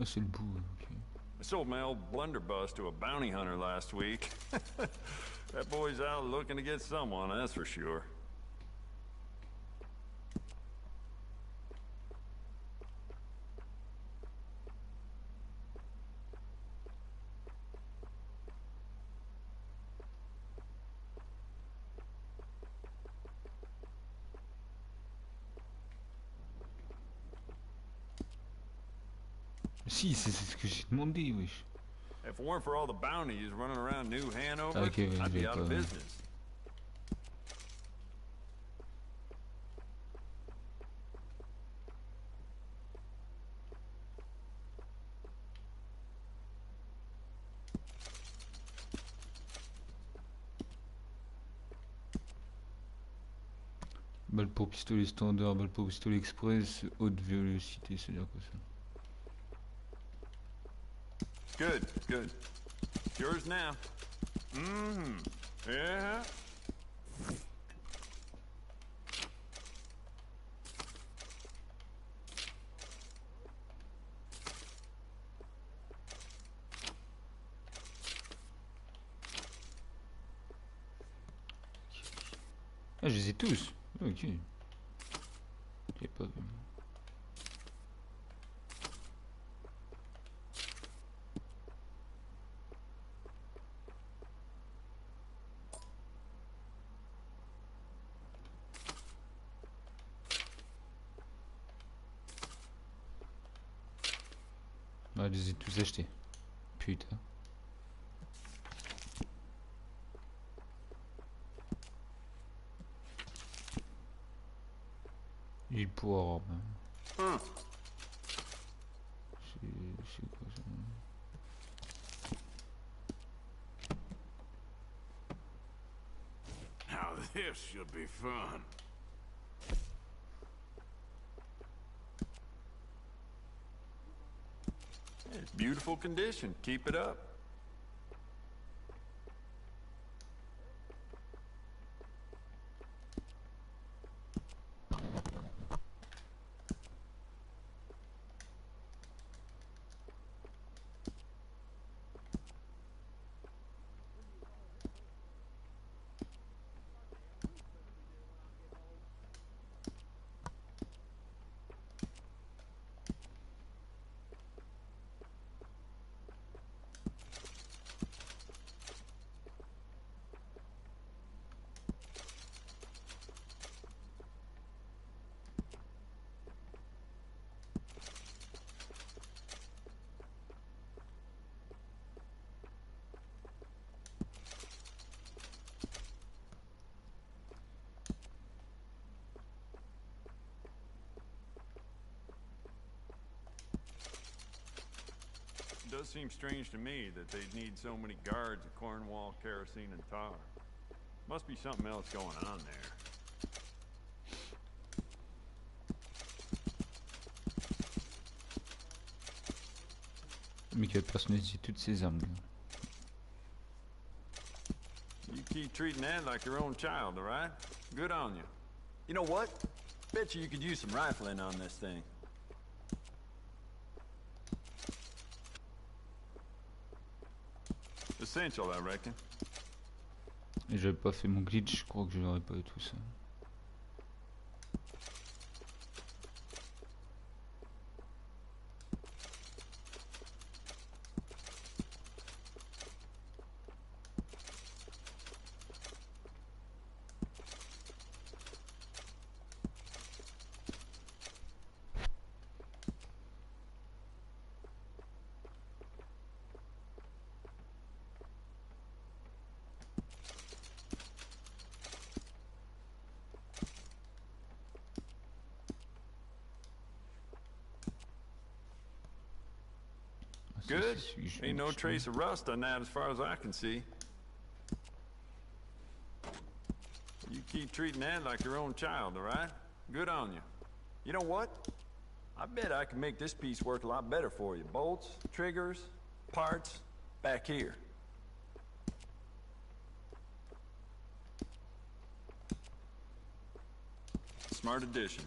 Ah, c'est le bout, ok. I sold my old blunderbuss to a bounty hunter last week. That boy's out looking to get someone, that's for sure. Si, c'est ce que j'ai demandé, wesh. If it weren't for all the bounties running around New Hanover, Okay, I'd be out of business. Balle pour pistolet standard, balle pour pistolet express, haute vélocité, c'est-à-dire quoi ça? Good, good. Yours now. Mm-hmm. Yeah. Ah, je les ai tous. Ok. J'ai pas vu. Ah, je les ai tous achetés. Putain. Il pourra. C'est quoi ça? Now this should be fun. It's beautiful condition. Keep it up. does seem strange to me that they'd need so many guards at Cornwall, kerosene, and tar. Must be something else going on there. Mais qui va personnaliser toutes ses armes. You keep treating that like your own child, all right? Good on you. You know what? Bet you could use some rifling on this thing. Essential, I reckon. Et j'avais pas fait mon glitch, je crois que je n'aurais pas eu tout ça. Good. Ain't no trace of rust on that as far as I can see. You keep treating that like your own child, all right? Good on you. You know what? I bet I can make this piece work a lot better for you. Bolts, triggers, parts, back here. Smart addition.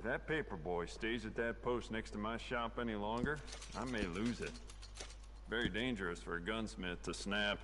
If that paper boy stays at that post next to my shop any longer, I may lose it. Very dangerous for a gunsmith to snap.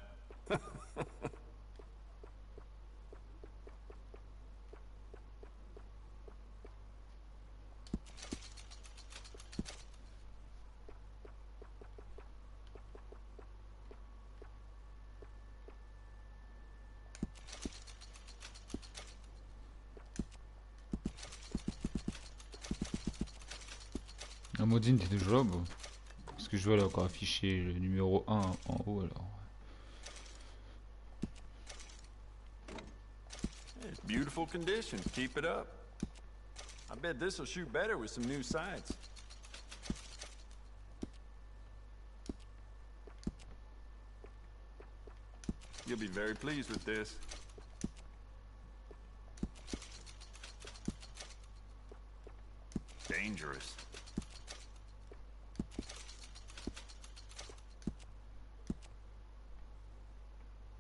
La Modine, t'es toujours là, bon. Parce que je vois là encore affiché le numéro 1 en haut alors. It's beautiful condition. Keep it up. I bet this will shoot better with some new sights. You'll be very pleased with this. Dangerous.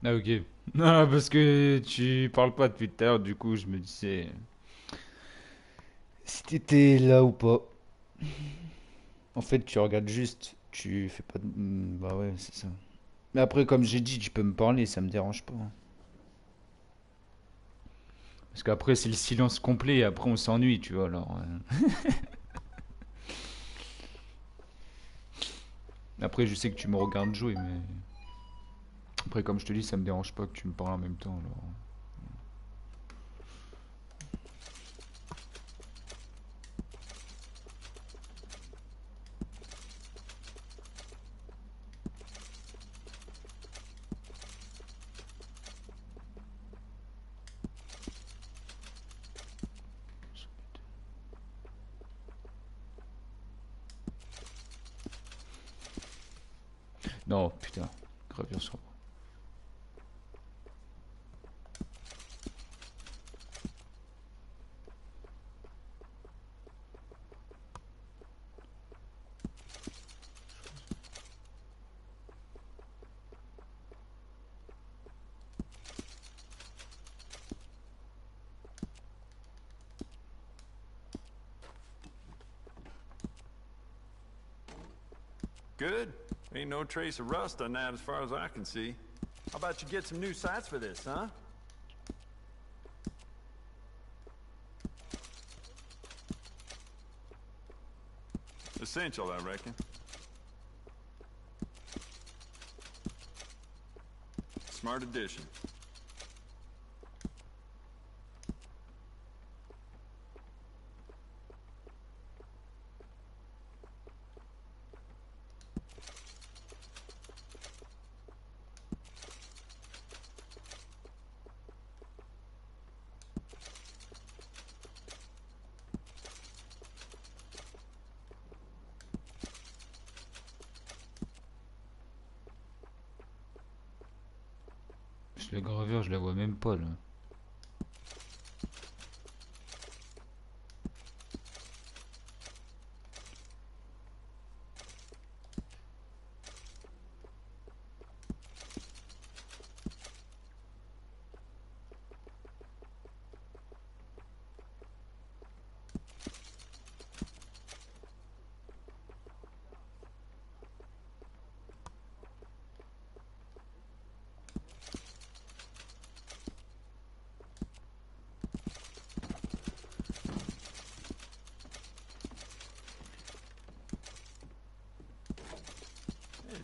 Ah ok. Non, parce que tu parles pas depuis tout à l'heure, du coup je me disais si t'étais là ou pas. En fait tu regardes juste, tu fais pas de... Bah ouais c'est ça. Mais après comme j'ai dit tu peux me parler, ça me dérange pas. Parce qu'après c'est le silence complet et après on s'ennuie tu vois alors. Après je sais que tu me regardes jouer mais... Après, comme je te dis, ça me dérange pas que tu me parles en même temps. Alors. Non, putain, gravure sur moi. Good. Ain't no trace of rust on that as far as I can see. How about you get some new sights for this, huh? essential, I reckon. Smart addition. La gravure, je la vois même pas là.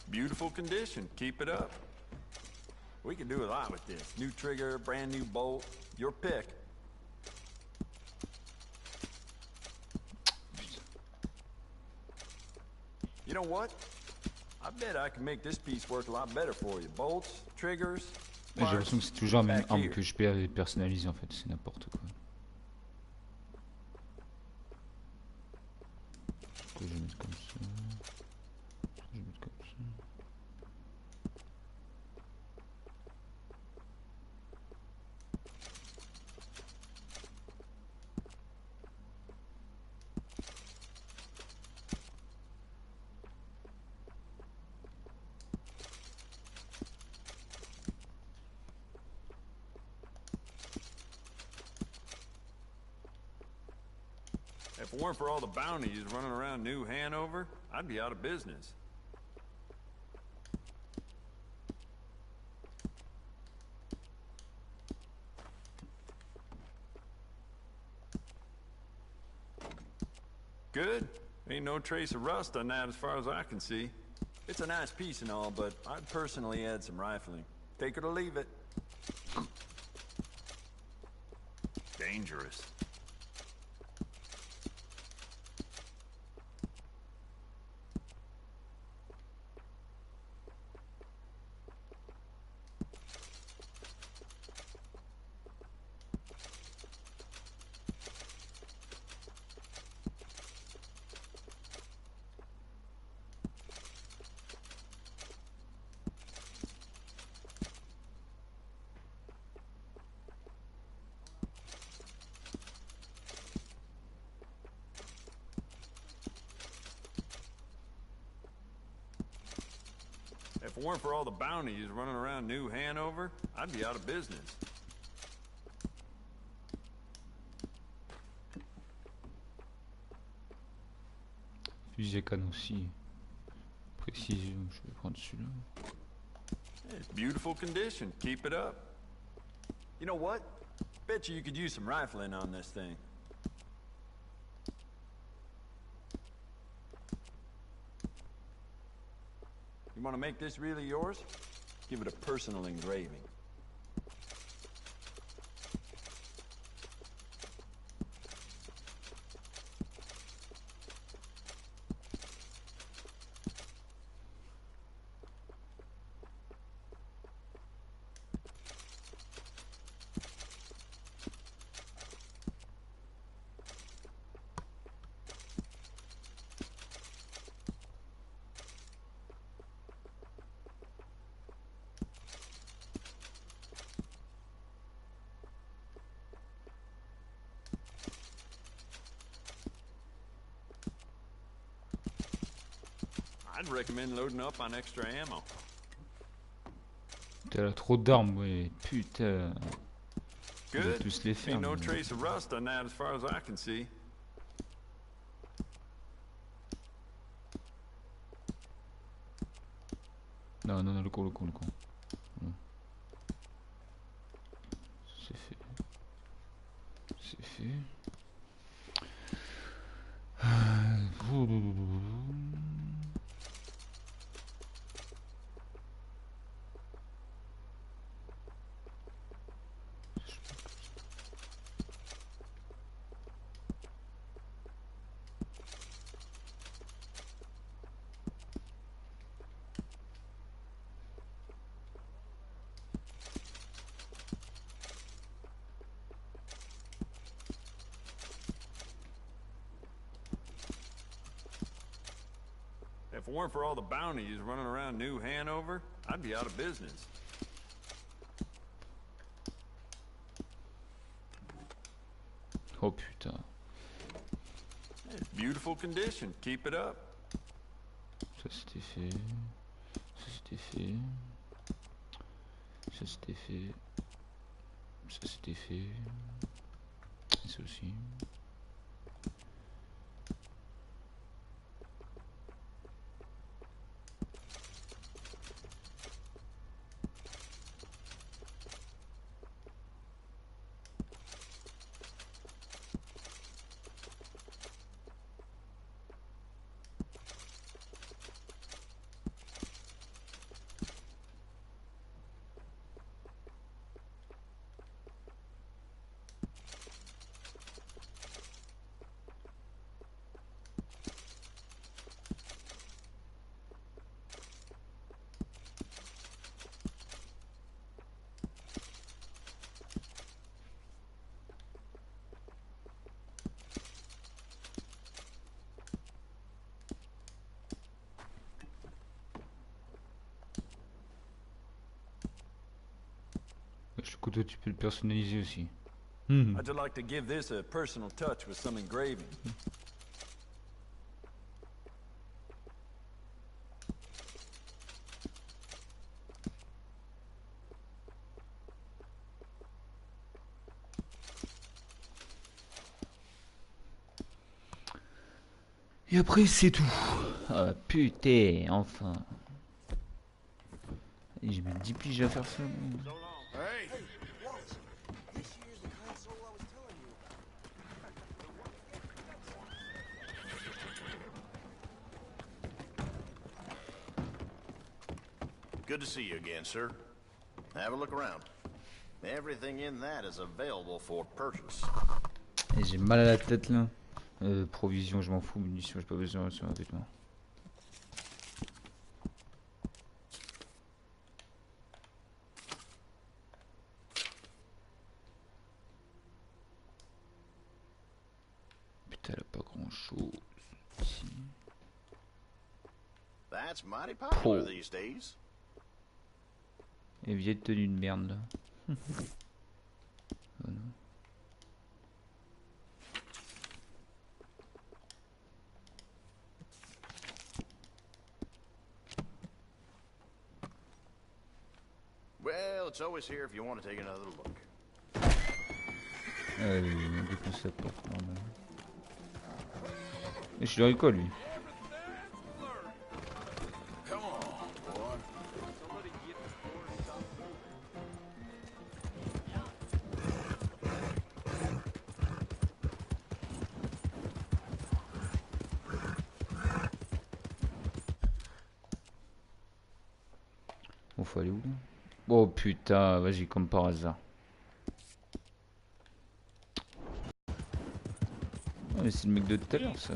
Beautiful condition. Keep it up. We can do a lot with this. New trigger, brand new bolt. Your pick. You know what? I bet I can make this piece work a lot better for you. Bolts, triggers. J'ai l'impression que c'est toujours la même arme que je peux personnaliser en fait. C'est n'importe quoi. Je vais mettre comme ça. Je vais mettre comme ça. If it weren't for all the bounties running around New Hanover, I'd be out of business. Good. Ain't no trace of rust on that as far as I can see. It's a nice piece and all, but I'd personally add some rifling. Take it or leave it. Dangerous. If it weren't for all the bounties running around New Hanover, I'd be out of business. Fusil à canon aussi. Précision, je vais prendre celui-là. It's beautiful condition. Keep it up. You know what? Bet you could use some rifling on this thing. You want to make this really yours? Give it a personal engraving. I'd recommend loading up on extra ammo. T'as trop d'armes, ouais. Putain. On va Good. tous les faire. Ain't no mais- trace of rust on that as far as I can see. Non, non, non, le con, le con, le con. Voilà. C'est fait. C'est fait. If it weren't for all the bounties running around New Hanover, I'd be out of business. Oh putain. It's beautiful condition. Keep it up. Ça c'était fait. Ça c'était fait. Ça c'était fait. Ça c'était fait. Et ça aussi. Le couteau, tu peux le personnaliser aussi. I'd just like to give this a personal touch with some engraving. Et après, c'est tout. Ah putain, enfin. Et j'ai mis 10 piges à faire ça. Hey! Good to see you again, sir. Have a look around. Everything in that is available for purchase. Et j'ai mal à la tête là. Provision, je m'en fous. Munitions, j'ai pas besoin sur un vêtement. Putain, elle a pas grand chose. Ici. That's mighty popular these days. Et vieille tenue de merde là. Oh non. Well, it's always here if you want to take another look. Il m'a défoncé la porte, normal. Et je dirais quoi lui? Bon, faut aller où là? Oh putain, vas-y, comme par hasard. Oh, mais c'est le mec de tout à l'heure ça.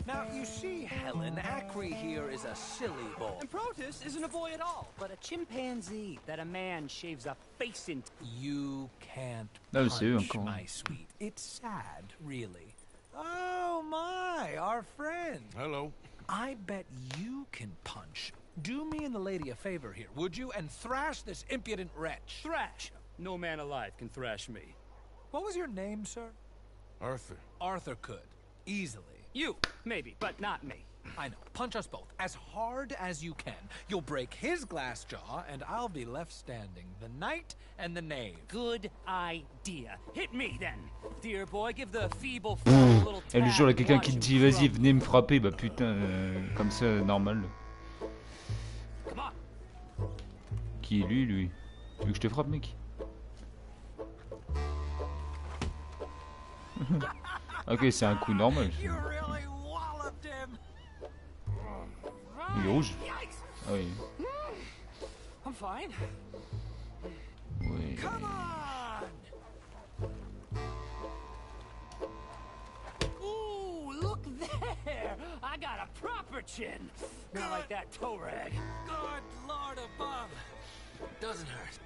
Now, you see, Helen, Acri here is a silly boy. And Protus isn't a boy at all, but a chimpanzee that a man shaves a face into. You can't Ah, c'est eux punch, encore. my sweet. It's sad, really. Oh my, our friend. Hello. I bet you can punch. Do me and the lady a favor here, would you? And thrash this impudent wretch. Thrash! No man alive can thrash me. What was your name, sir? Arthur. Arthur could. Easily. You, maybe, but not me. I know. Punch us both. As hard as you can. You'll break his glass jaw, and I'll be left standing. The knight and the knave. Good idea. Hit me, then. Dear boy, give the feeble fool a little Et le tap jour, il y a and quelqu'un watch qui te him dit vas-y, crumble. venez me frapper, bah putain, comme ça, normal. Come on. Qui est lui, lui? Tu veux que je te frappe, mec? Ok, c'est un coup normal. You really walloped him. Il est rouge? Ah oui. I'm fine. Oui. Come on! Ooh, look there! I got a proper chin. Not like that toe rag. Good Lord above. Doesn't hurt.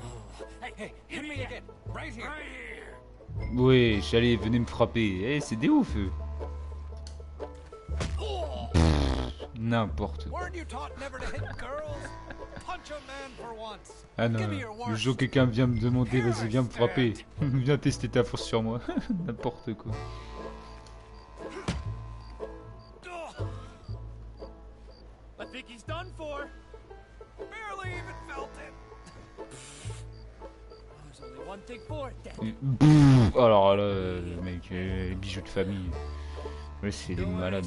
Oh. Hey, hit me again. Right here. Right here. Oui, allez, venez me frapper. Eh, c'est des ouf, eux. N'importe quoi. Weren't you taught never to hit girls? Punch a man for once. Ah non, le jour où quelqu'un vient me demander, vas-y, viens me frapper. Viens tester ta force sur moi. N'importe quoi. I think he's done for. Barely even felt it. There's only one thing for it, then. Alors là, mec, les bijoux de famille. Ouais, c'est des malades.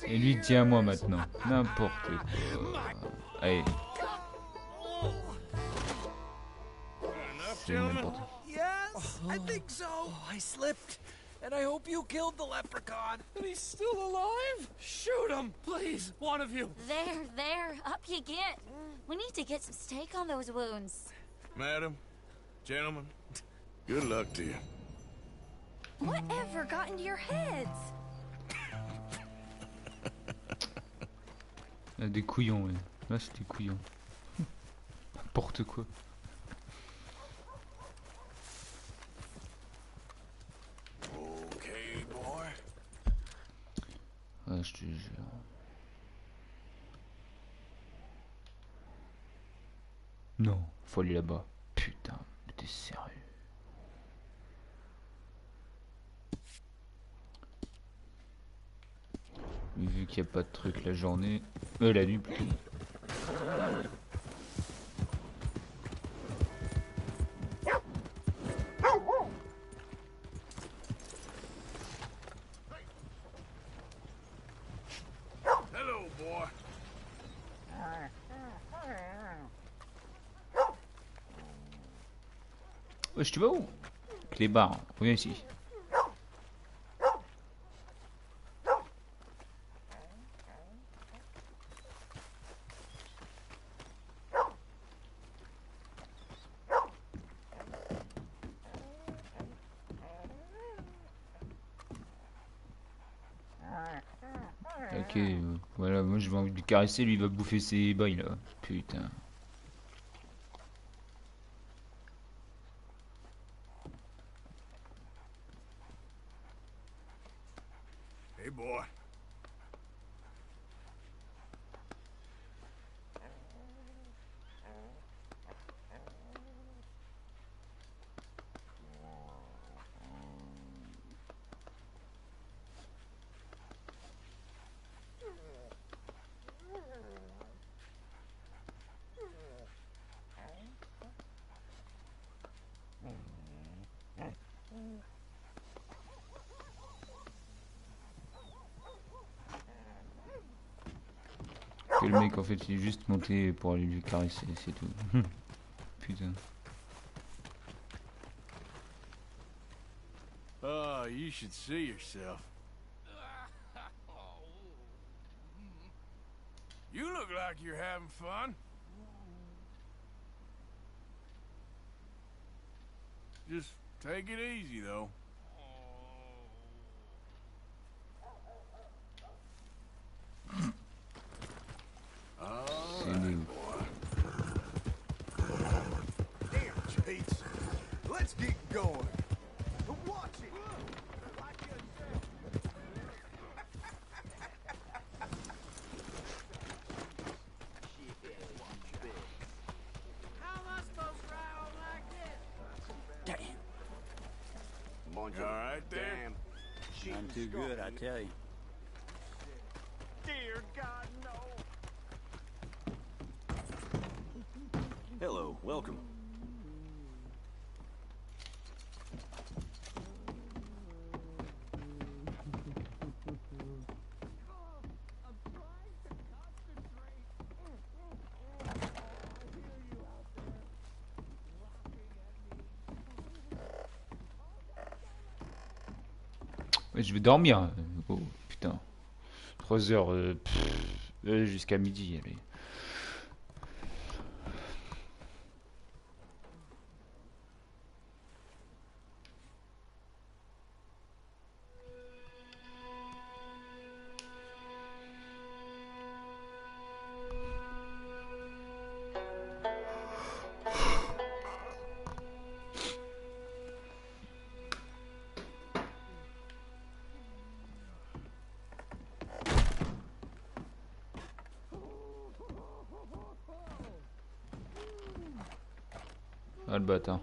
Et lui, tiens à moi maintenant. N'importe quoi. Allez. C'est n'importe quoi. Yes, I think so. I slipped, and I hope you killed the leprechaun. And he's still alive? Shoot him, please, one of you. There, up you get. We need to get some steak on those wounds. Madam, gentlemen, good luck to you. Whatever got into your heads? Des couillons, ouais. Là, c'est des couillons. N'importe quoi. Okay, boy. Ouais, je te jure. Non, faut aller là-bas. Putain, mais t'es sérieux? Vu qu'il n'y a pas de truc la journée, la nuit plutôt. Hello, boy. Wesh, tu vas où? Clébard, reviens ici. Ok, voilà, moi je vais envie de lui caresser, lui il va bouffer ses bails là. Putain. Hey, boy. Et le mec en fait il est juste monté pour aller lui caresser, c'est tout. Putain. Oh, you should see yourself. You look like you're having fun. Just take it easy, though. C'est nul. Damn, Chates. Let's get going. Watch it. How am I supposed to ride on like this? You all right there? I'm too good, I tell you. Dear God, no. Hello, welcome. Ouais, je vais dormir. Oh putain. 3 heures jusqu'à midi. Allez. Ah le bâtard.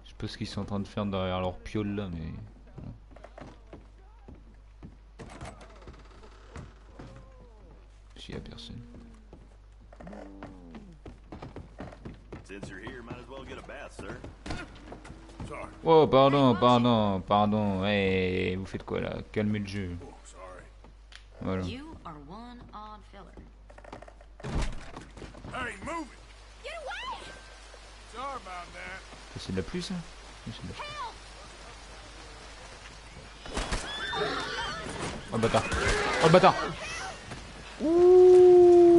Je sais pas ce qu'ils sont en train de faire derrière leur piole là, mais... voilà. S'il y a personne. Since you're here, might as well get a bath, sir. Oh pardon. Eh, vous faites quoi là? Calmez le jeu. Voilà. You are one odd filler. Hey, move it! Get away! Sorry about that. C'est de la pluie ça? Oui, c'est de la... Oh le bâtard! Oh le bâtard! Ouh,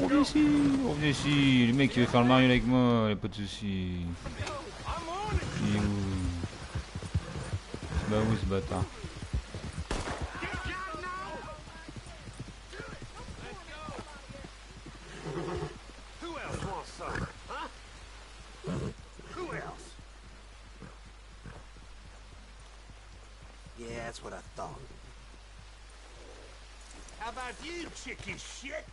revenez ici, le mec il veut faire le mariole avec moi, y'a pas de soucis. Il est où? Bah où ce bâtard? Who else wants some? Huh? Who else? Yeah, that's what I thought. How about you, chicken shit?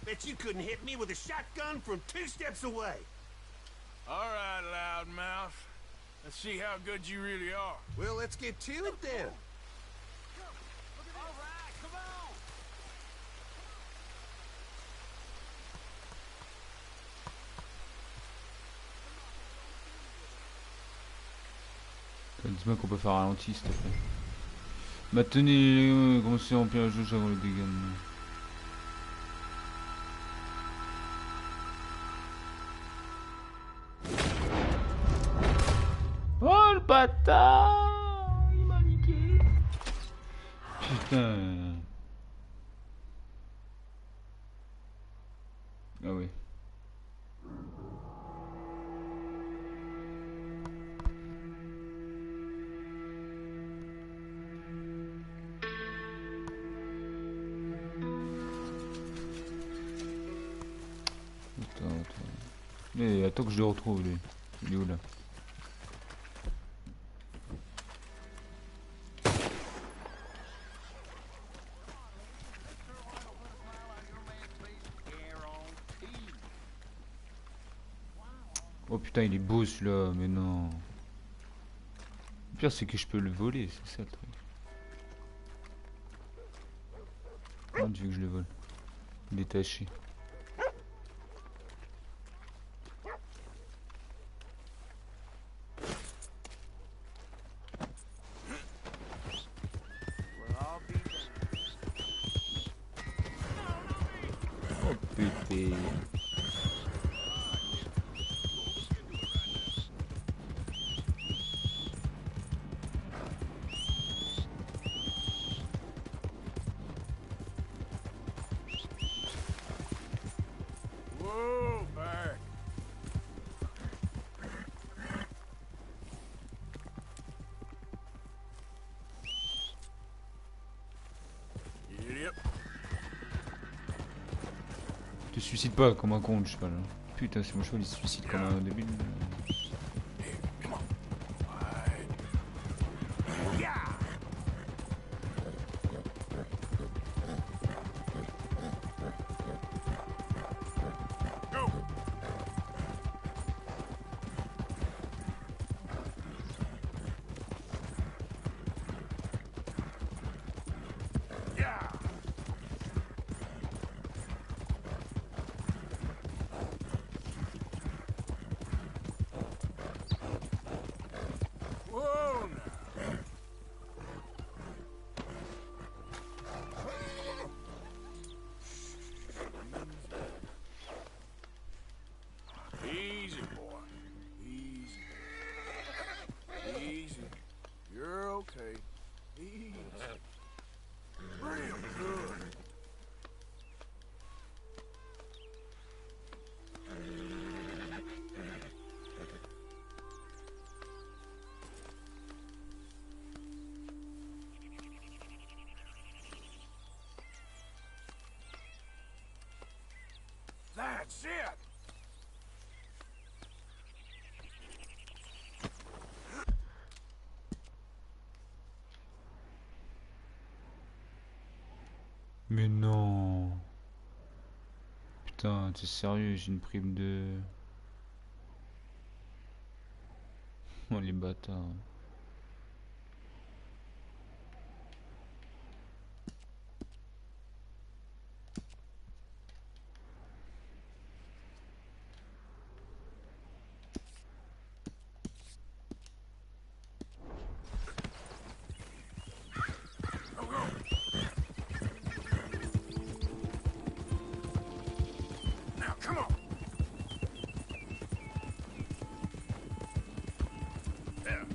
Bet you couldn't hit me with a shotgun from 2 steps away. All right, loudmouth. Let's see how good you really are. Well, let's get to it then. Dis-moi qu'on peut faire ralenti s'il te plaît. Maintenez commencez à remplir la jauge avant le dégât. Oh le bâtard! Il m'a niqué! Putain! Ah oui. Mais attends que je le retrouve lui. Il est où là? Oh putain il est beau celui-là, mais non. Le pire c'est que je peux le voler, c'est ça le truc. Comment tu veux que je le vole? Détaché. Oh putain. Whoa, back. Idiot. Tu te suicides pas comme un con, je sais pas là. Putain, c'est mon cheval, il se suicide comme un débile. Whoa, now. Easy, boy. Easy. Easy. You're okay. Easy. Real good. That's it. Mais non. Putain, t'es sérieux, j'ai une prime de... Oh les bâtards. Now, come on. There.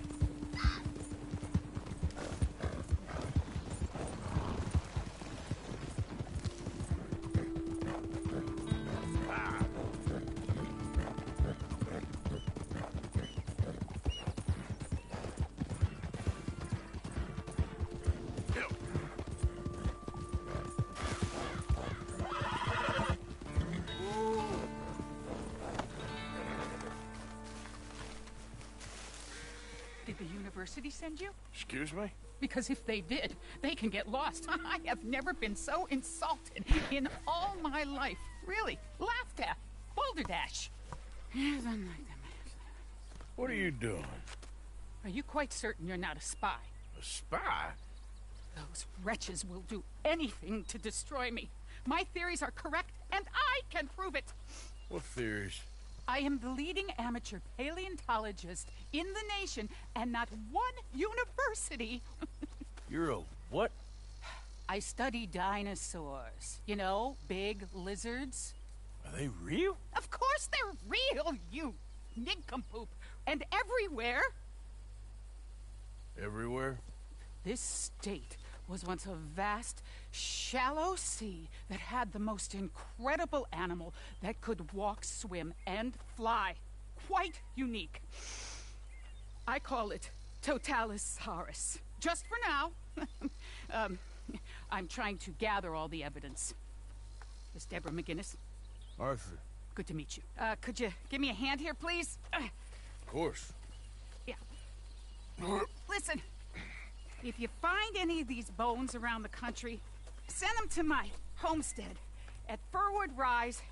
Did the university send you? Excuse me? Because if they did, they can get lost. I have never been so insulted in all my life. Really, laughed at. Balderdash. Yes, unlike them. What are you doing? Are you quite certain you're not a spy? A spy? Those wretches will do anything to destroy me. My theories are correct, and I can prove it. What theories? I am the leading amateur paleontologist in the nation, and not one university. You're a what? I study dinosaurs. You know, big lizards. Are they real? Of course they're real, you nincompoop. And everywhere. Everywhere? This state was once a vast, shallow sea that had the most incredible animal that could walk, swim, and fly. Quite unique. I call it Totalisaurus. Just for now. I'm trying to gather all the evidence. Miss Deborah McGinnis. Arthur. Good to meet you. Could you give me a hand here, please? Of course. Yeah. Listen. If you find any of these bones around the country, send them to my homestead at Furwood Rise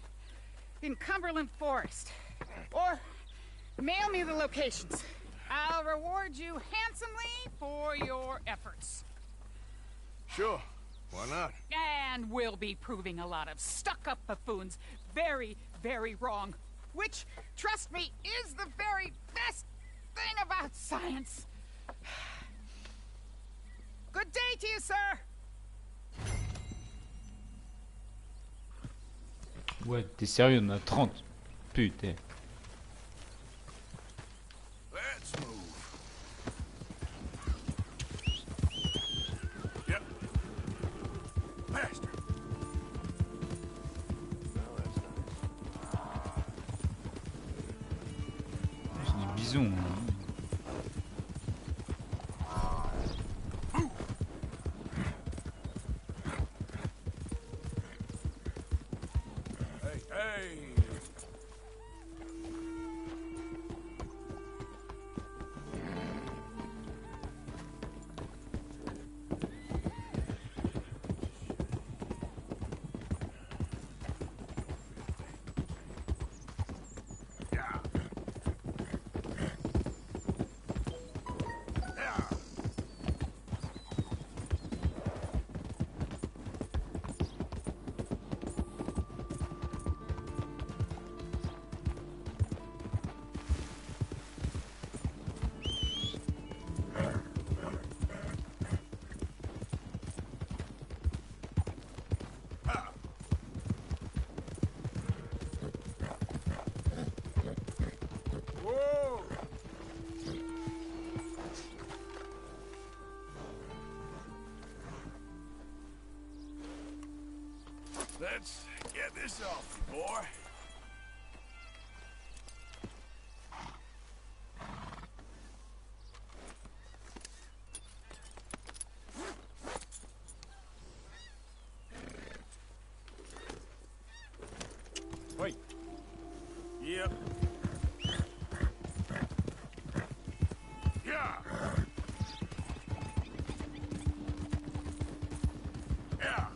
in Cumberland Forest. Or mail me the locations. I'll reward you handsomely for your efforts. Sure. Why not? And we'll be proving a lot of stuck-up buffoons very, very wrong. Which, trust me, is the very best thing about science. Good day to you, sir. Ouais, t'es sérieux, on a 30. Putain. Let's move. Yep. Faster. Well, that's nice. J'ai des bisons. Hein. Let's get this off, boy. Wait. Yep. Yeah. Yeah.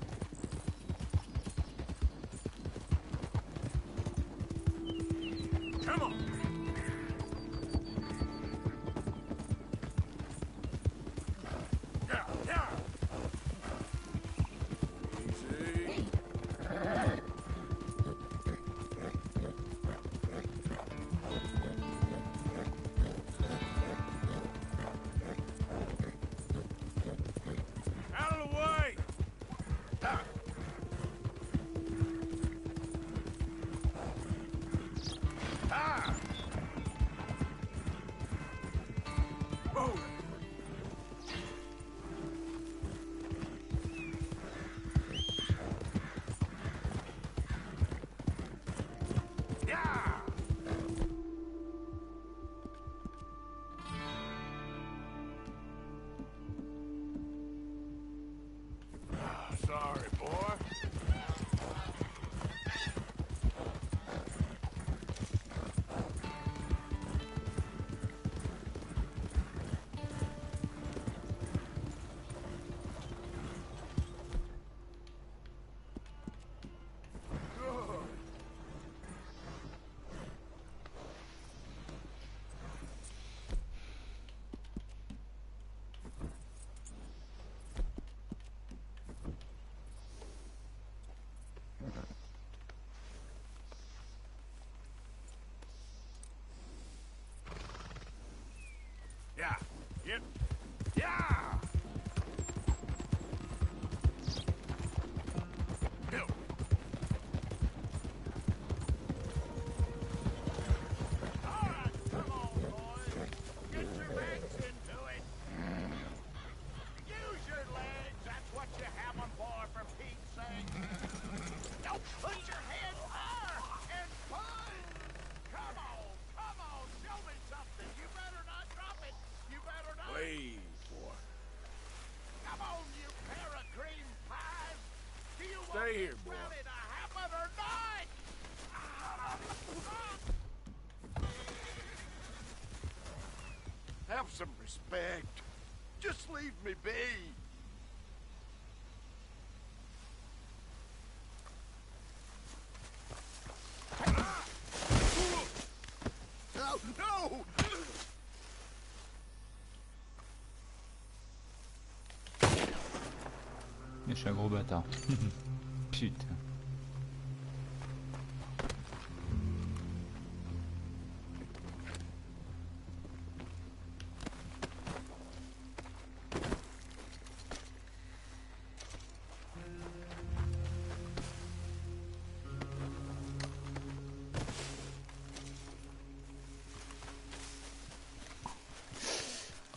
Yep. Yeah! Go. All right, come on, boys. Get your backs into it. Use your legs. That's what you have them for Pete's sake. Don't put your head higher and pull. Come on, show me something. You better not drop it. You better not. Wait, boy. Come on, you pair of cream pies. Do you want here, this boy. rally to happen or not? Have some respect. Just leave me be. No, no! Je suis un gros bâtard. Putain.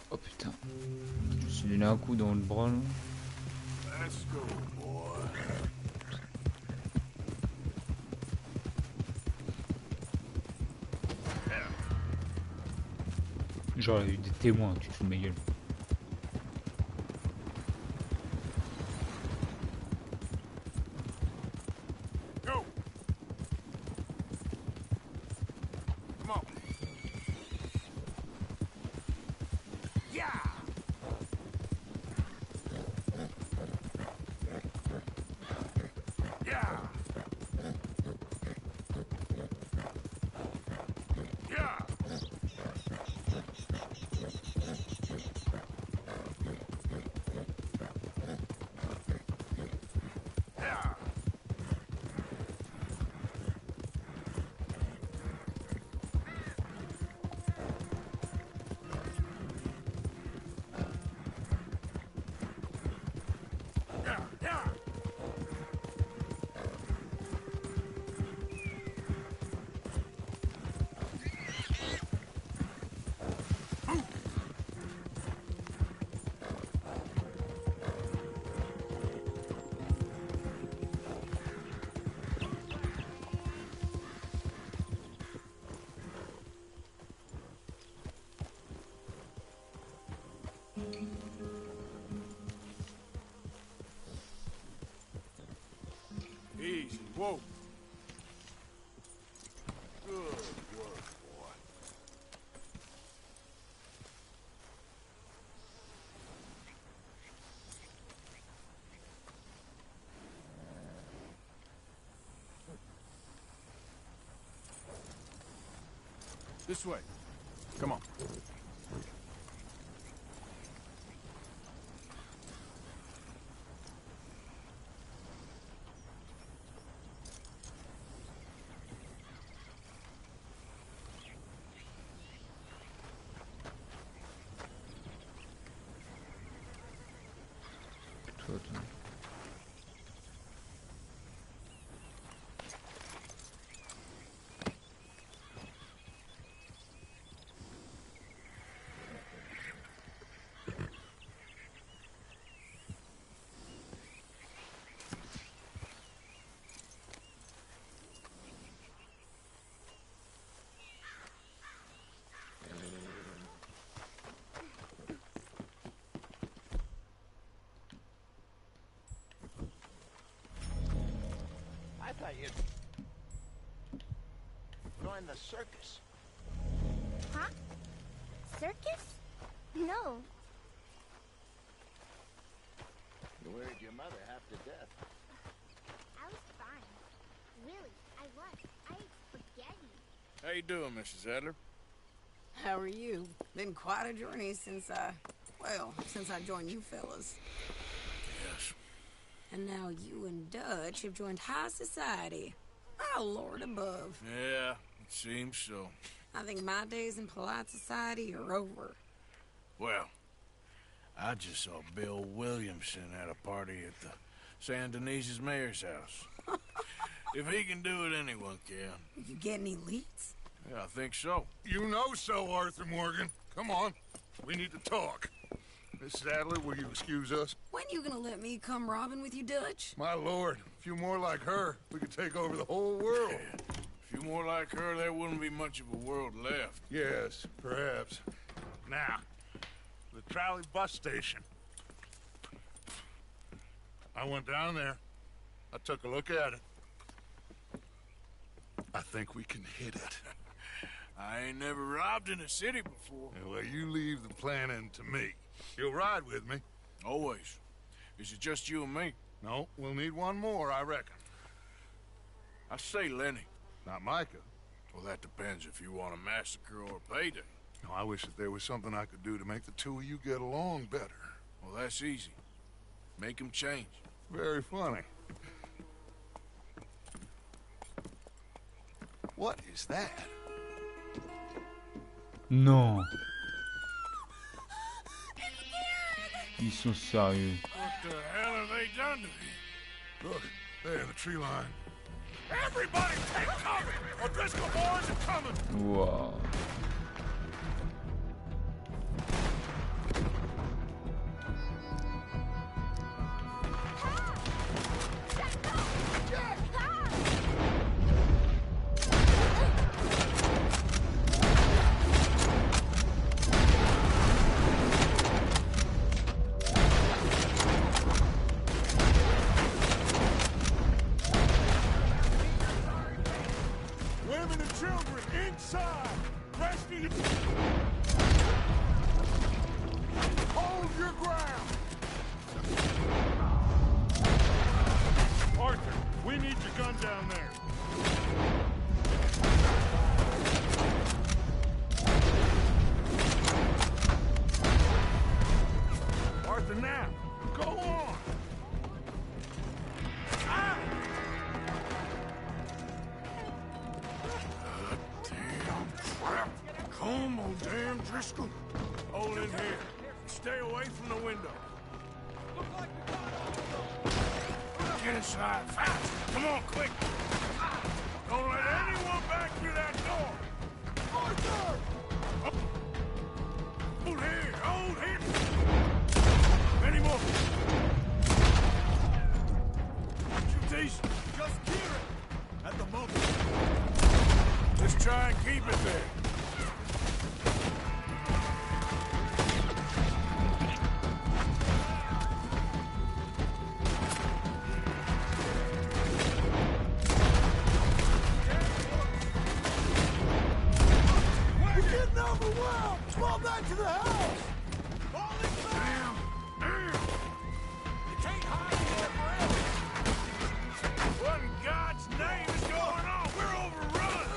Oh putain. Je me suis donné un coup dans le bras là. Let's go, boy. Genre il y a eu des témoins, tu te fous de ma gueule. Go. Come on. Yeah. Yeah. Yeah. Yeah. Yeah. Yeah. Easy. Whoa. Good work, boy. This way. Come on. Toi, toi. I thought you'd join the circus. Huh? Circus? No. You worried your mother half to death. I was fine. Really, I was. I ate spaghetti. How you doing, Mrs. Adler? How are you? Been quite a journey since I joined you fellas. Yes. And now you and Dutch have joined high society. Oh, Lord above. Yeah, it seems so. I think my days in polite society are over. Well, I just saw Bill Williamson at a party at the San Denise's mayor's house. If he can do it, anyone can. You get any leads? Yeah, I think so. You know so, Arthur Morgan. Come on. We need to talk. Miss Sadler, will you excuse us? When you gonna let me come robbing with you, Dutch? My lord, a few more like her, we could take over the whole world. A few more like her, there wouldn't be much of a world left. Yes, perhaps. Now, the trolley bus station. I went down there. I took a look at it. I think we can hit it. I ain't never robbed in a city before. Well, you leave the planning to me. You'll ride with me. Always. Is it just you and me? No, we'll need one more, I reckon. I say Lenny. Not Micah. Well, that depends if you want a massacre or a payday. No, I wish that there was something I could do to make the two of you get along better. Well, that's easy. Make him change. Very funny. What is that? Non. Ils sont sérieux. What the hell have they done to me? Look, there, the tree line. Everybody take cover! O'Driscoll boys are coming! Wow. Driscoll, hold in here. Stay away from the window. Get inside, fast. Come on, quick. Don't let anyone back through that door. Arthur! Hold here, hold here. Any more? Shoot these. Just clear it. At the moment. Let's try and keep it there. To the house! Damn! Damn! You can't hide here forever! What in God's name is going on? We're overrun!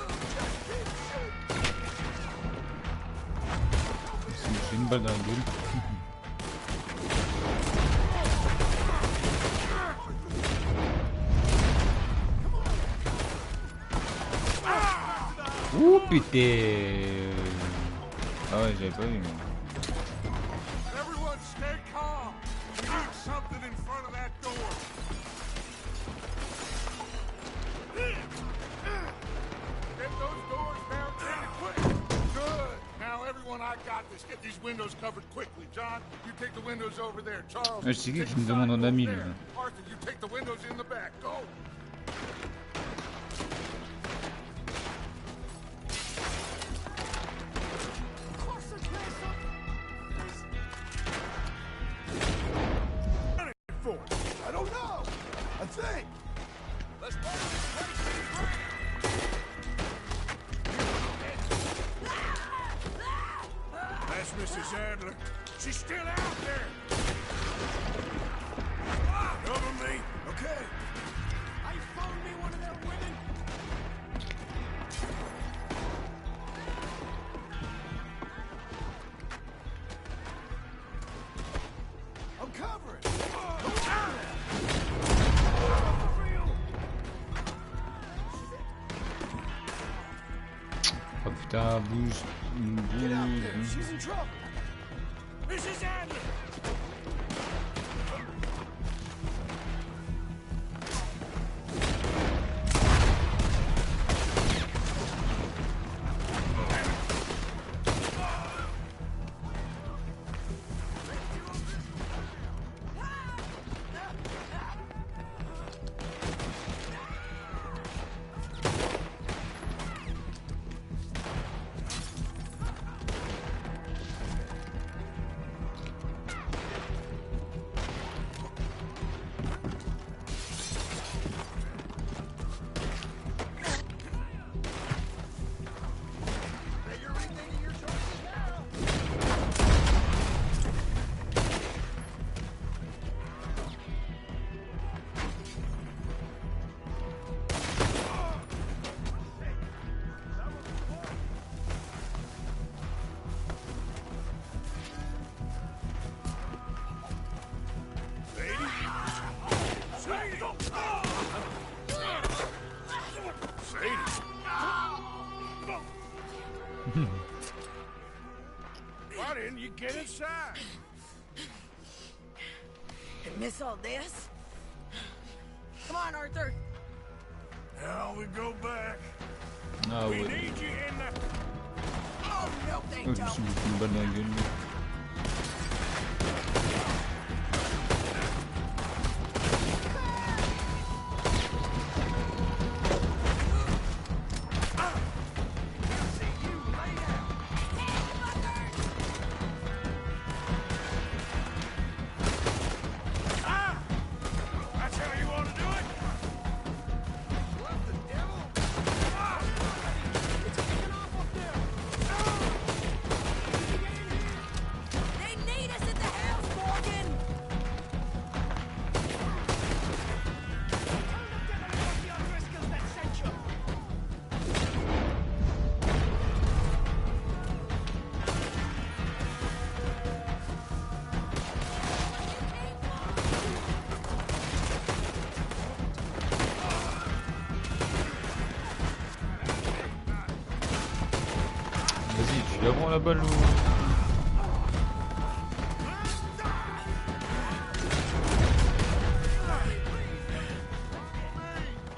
C'est une balle dans la gueule. Ouh putain! Ah ouais, j'avais pas vu. Everyone stay calm. We need something in front of that door. Get those doors barricaded quick. Good. Now everyone, I got this. Get these windows covered quickly. John, you take the windows over there. Charles, je sais qui me demande un ami là. Arthur, you take the windows in the back. Go. I don't know. I think. Let's burn this place to the ground. That's Mrs. Adler. She's still out there. Cover me. Okay. I phoned me one of them women. I'm covering. Oh putain, bouge. Bouge. She's in trouble. Mrs. Adler! get inside. Miss all this? Come on, Arthur. Now we go back. Ah We ouais. need you in the... Oh, no, they Je me don't. suis mis une balle dans la gueule. That's how you want to do it? What the devil? Ah! It's kicking off up there. They need us at the house, Morgan. Vas-y, tu la prends la balle ou...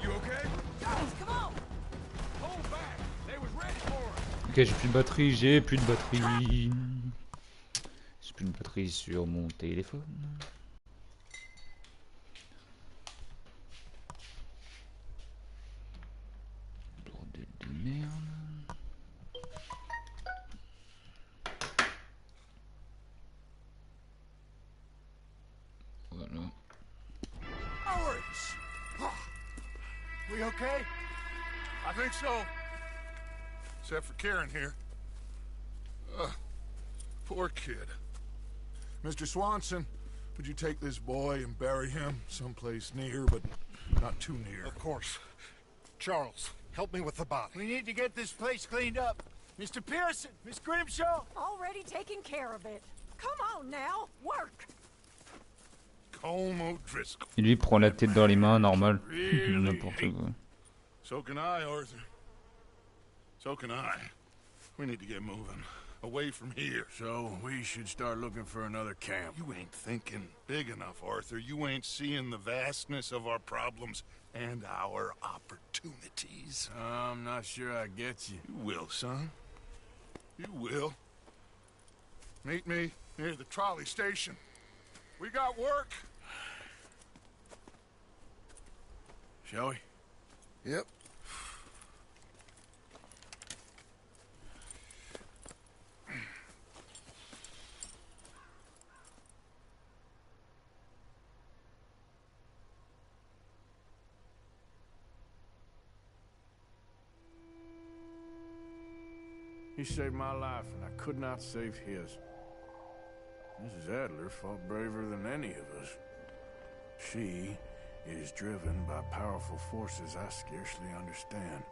You okay? Come on. Hold back. They was ready for us. Ok, j'ai plus de batterie, j'ai plus de batterie. J'ai plus de batterie sur mon téléphone. Bordel de merde. Voilà. Orange! We okay? I think so. Except for Karen here. Poor kid. Mr. Swanson, would you take this boy and bury him someplace near, but not too near? Of course. Charles, help me with the body. We need to get this place cleaned up. Mr. Pearson, Miss Grimshaw. Already taking care of it. Come on now, work. Colm O'Driscoll. Et lui il prend la tête dans les mains, normal. Really? N'importe quoi. So can I, Arthur. So can I. We need to get moving. Away from here. So we should start looking for another camp. You ain't thinking big enough, Arthur. You ain't seeing the vastness of our problems and our opportunities. I'm not sure I get you. You will, son. You will. Meet me near the trolley station. We got work. Shall we? Yep. He saved my life, and I could not save his. Mrs. Adler fought braver than any of us. She is driven by powerful forces I scarcely understand.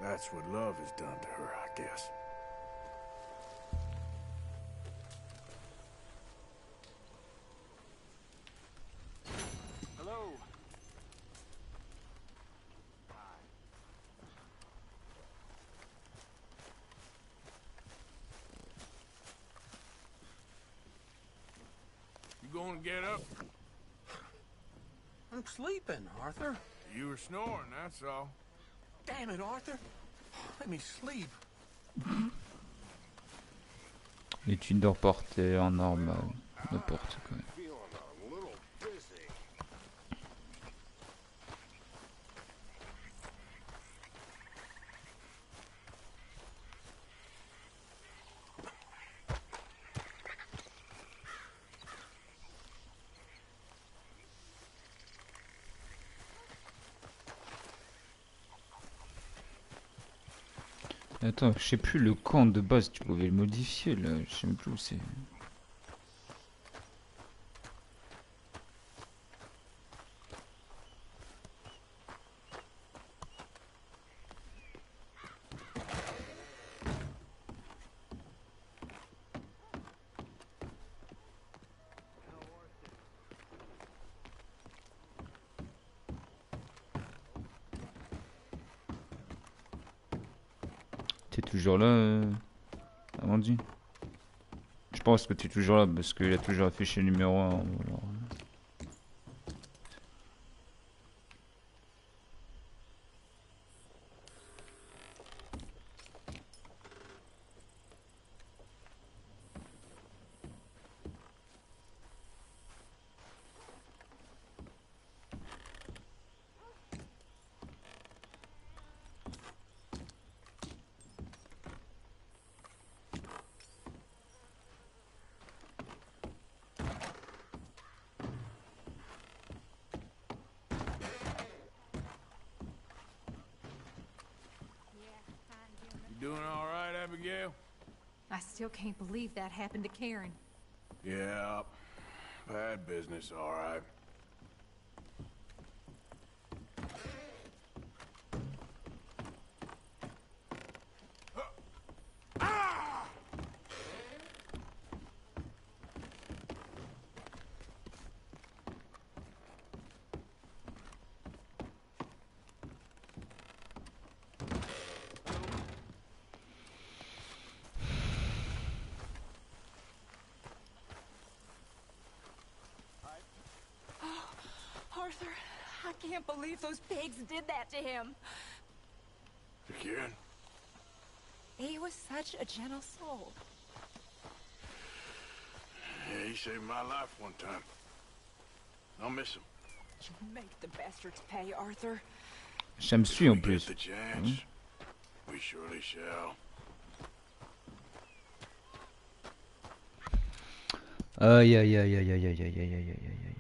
That's what love has done to her, I guess. Hello. You gonna get up? I'm sleeping, Arthur. You were snoring, that's all. Damn it, Arthur. Let me sleep. Et tu dors par terre, normal. N'importe quoi. Attends, je sais plus le camp de base, tu pouvais le modifier là, je sais même plus où c'est. T'es toujours là, Amandine? pense que tu es toujours là parce qu'il a toujours affiché le numéro 1. You doing all right, Abigail? I still can't believe that happened to Karen. Yeah, bad business, all right. Arthur, I can't believe those pigs did that to him. To Kieran? He was such a gentle soul. Yeah, he saved my life one time. I'll miss him. You make the bastards pay, Arthur. Ça me suit en plus. The chance, we surely shall. Aïe aïe aïe aïe aïe aïe aïe aïe aïe aïe aïe aïe.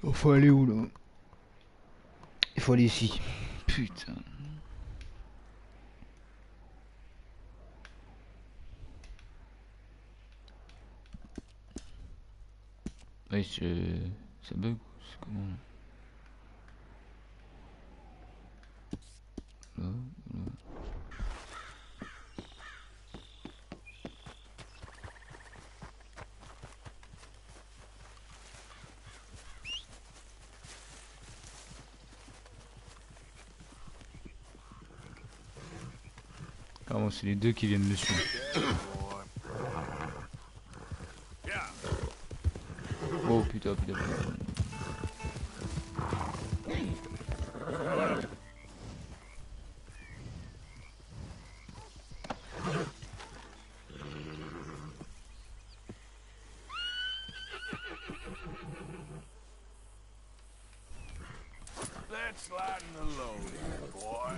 Il faut aller où là? Il faut aller ici. Putain. Oui, ça bug. C'est comment là, là. Apparemment, c'est les deux qui viennent dessus. Oh putain, putain, putain. Let's lighten the load, boy.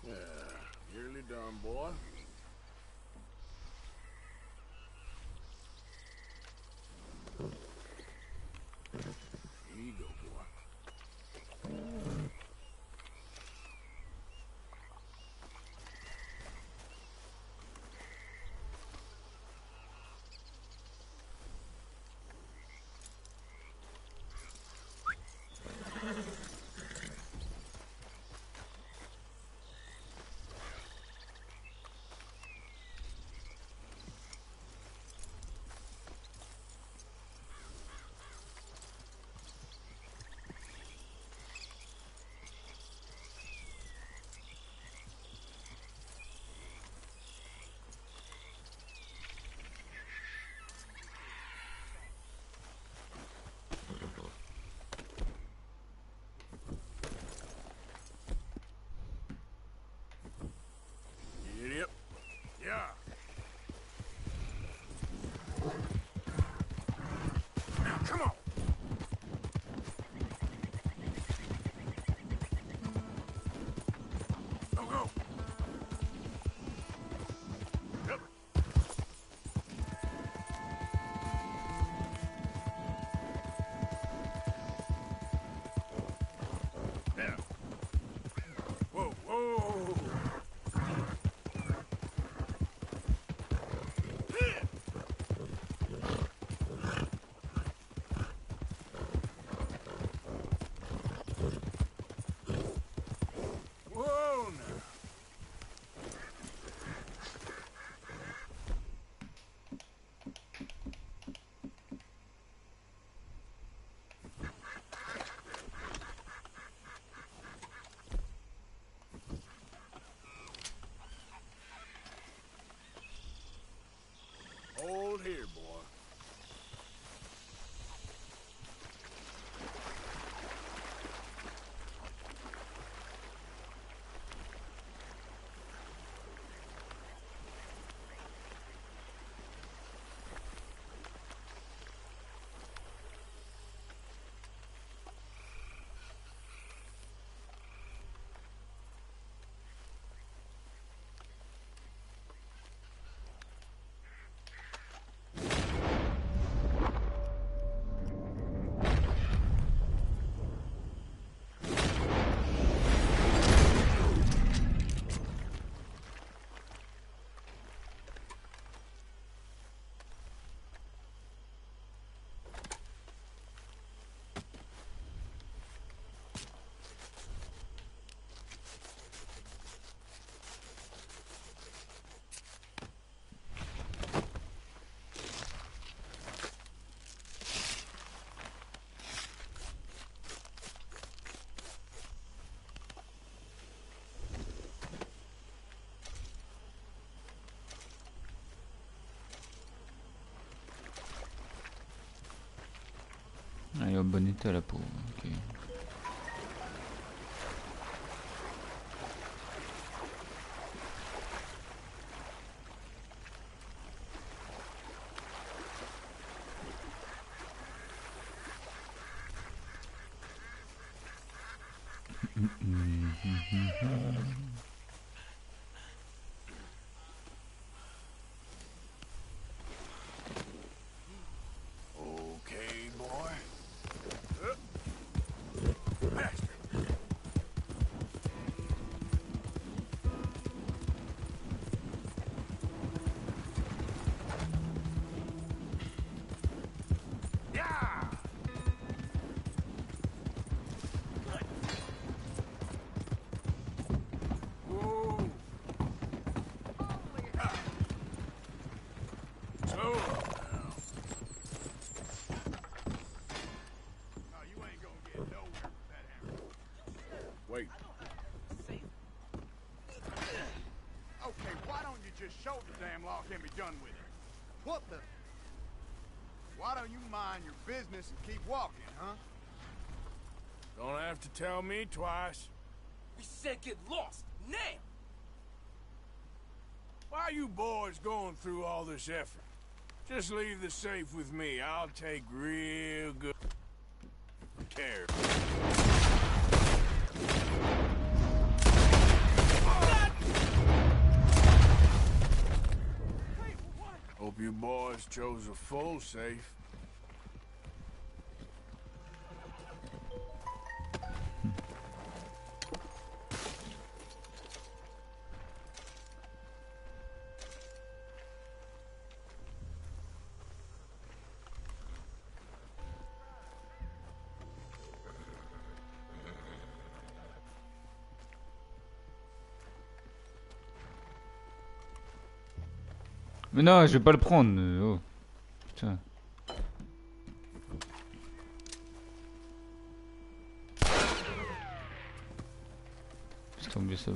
Yeah, nearly done, boy. Here you go, boy. here, boy. Elle est en bon état la peau. Ok. Okay, boy. Wait. Okay, why don't you just show the damn law and be done with it? What the? Why don't you mind your business and keep walking, huh? Don't have to tell me twice. We said get lost, now! Why are you boys going through all this effort? Just leave the safe with me. I'll take real good care. Hope you boys chose a full safe. Mais non, je vais pas le prendre. Oh. Putain. Laisse tomber ça.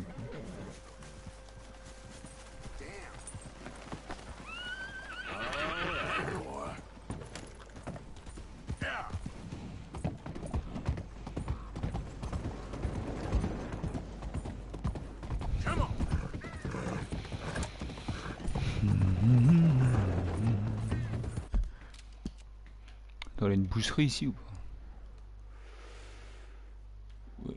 Il y a une boucherie ici ou pas? Ouais.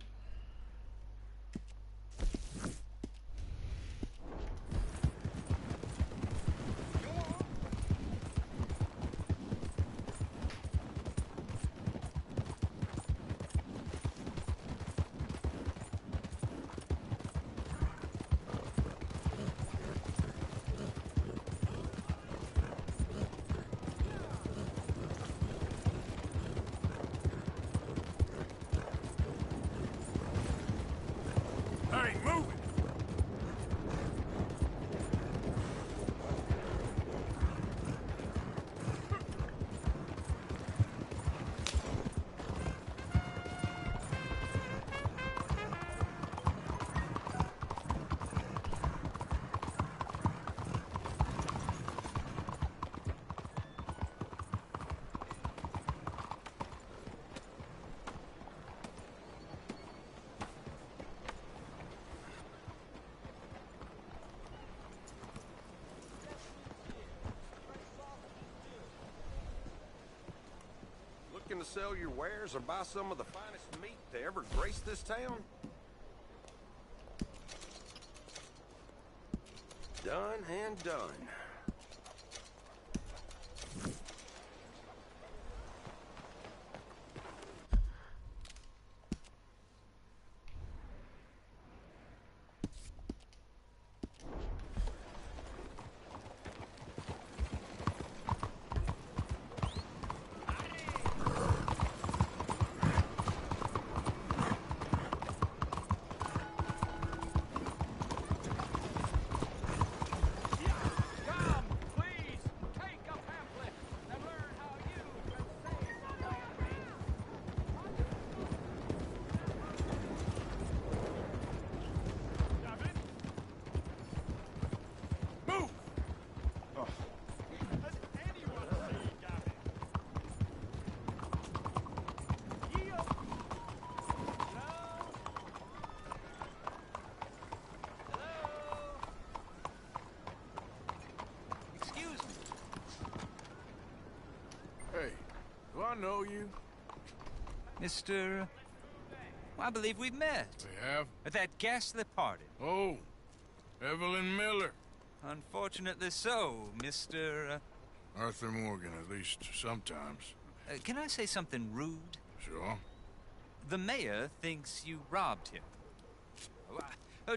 looking to sell your wares or buy some of the finest meat to ever grace this town? Done and done. Do I know you? Mr. I believe we've met. We have? At that ghastly party. Oh, Evelyn Miller. Unfortunately so, Mr. Arthur Morgan, at least sometimes. Can I say something rude? Sure. The mayor thinks you robbed him.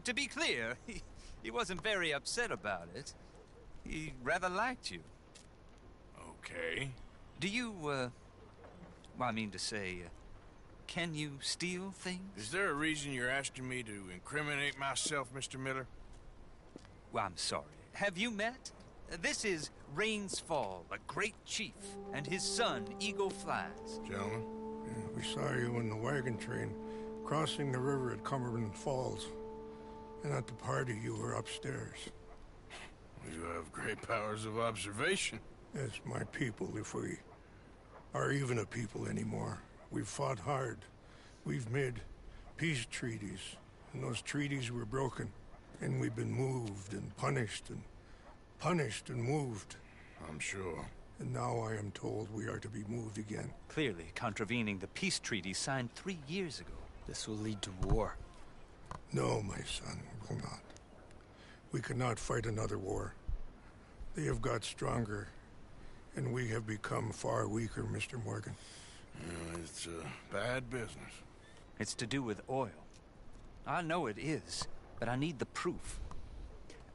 To be clear, he wasn't very upset about it. He rather liked you. Okay. Do you, well, I mean to say, can you steal things? Is there a reason you're asking me to incriminate myself, Mr. Miller? Well, I'm sorry. Have you met? This is Rains Fall, a great chief, and his son, Eagle Flies. Gentlemen? Yeah, we saw you in the wagon train crossing the river at Cumberland Falls. And at the party, you were upstairs. You have great powers of observation. Yes, my people, if we are even a people anymore. We've fought hard. We've made peace treaties, and those treaties were broken. And we've been moved and punished and moved. I'm sure. And now I am told we are to be moved again. Clearly contravening the peace treaty signed 3 years ago. This will lead to war. No, my son, it will not. We cannot fight another war. They have got stronger, and we have become far weaker, Mr. Morgan. It's bad business. It's to do with oil. I know it is, but I need the proof.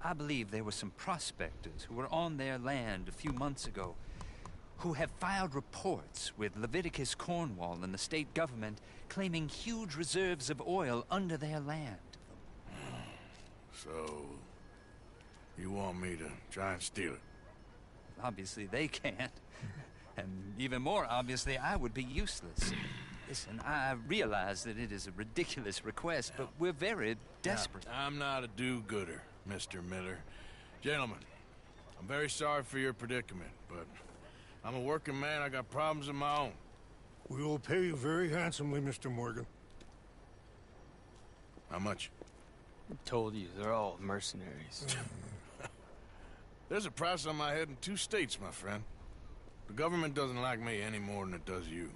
I believe there were some prospectors who were on their land a few months ago who have filed reports with Leviticus Cornwall and the state government claiming huge reserves of oil under their land. So, you want me to try and steal it? Obviously they can't. And even more obviously, I would be useless. Listen, I realize that it is a ridiculous request, but we're very desperate. Now, I'm not a do-gooder, Mr. Miller. Gentlemen, I'm very sorry for your predicament, but I'm a working man. I got problems of my own. We will pay you very handsomely, Mr. Morgan. How much? I told you, they're all mercenaries. There's a price on my head in 2 states, my friend. The government doesn't like me any more than it does you.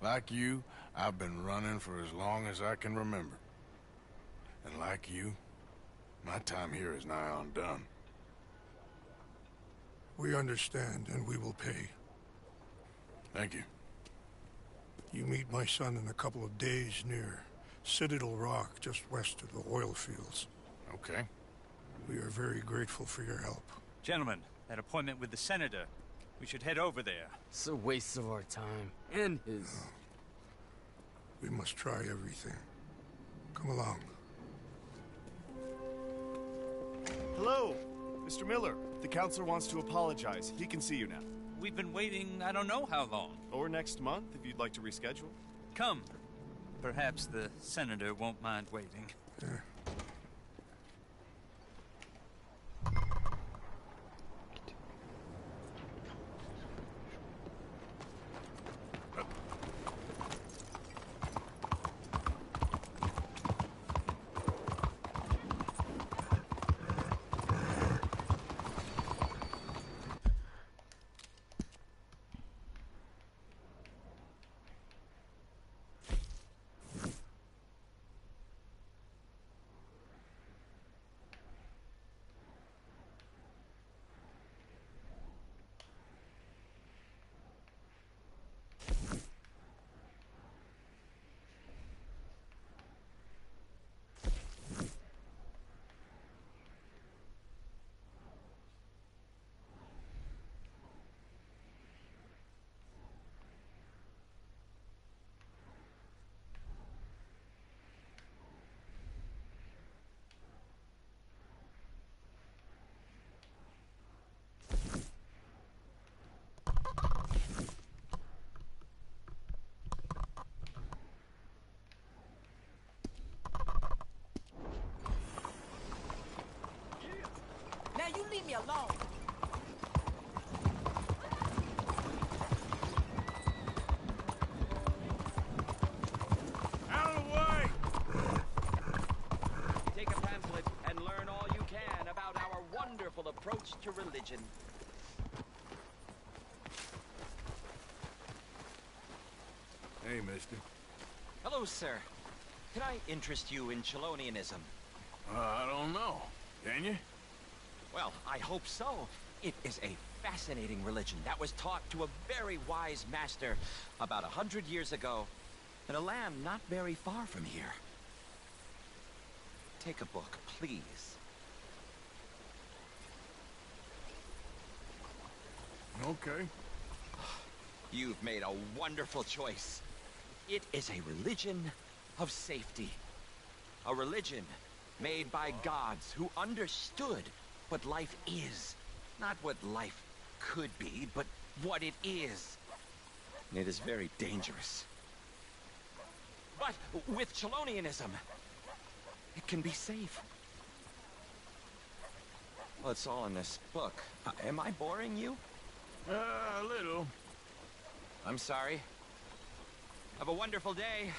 Like you, I've been running for as long as I can remember. And like you, my time here is nigh on done. We understand, and we will pay. Thank you. You meet my son in a couple of days near Citadel Rock, just west of the oil fields. Okay. We are very grateful for your help. Gentlemen, that appointment with the senator. We should head over there. It's a waste of our time. And his. We must try everything. Come along. Hello, Mr. Miller. The counselor wants to apologize. He can see you now. We've been waiting I don't know how long. Or next month, if you'd like to reschedule. Come. Perhaps the senator won't mind waiting. Yeah. to religion. Hey, mister. Hello, sir. Can I interest you in Chelonianism? I don't know. Can you? Well, I hope so. It is a fascinating religion that was taught to a very wise master about 100 years ago in a land not very far from here. Take a book, please. Okay. You've made a wonderful choice. It is a religion of safety. A religion made by gods who understood what life is. Not what life could be, but what it is. And it is very dangerous. But with Chelonianism, it can be safe. Well, it's all in this book. Am I boring you? A little. I'm sorry. Have a wonderful day.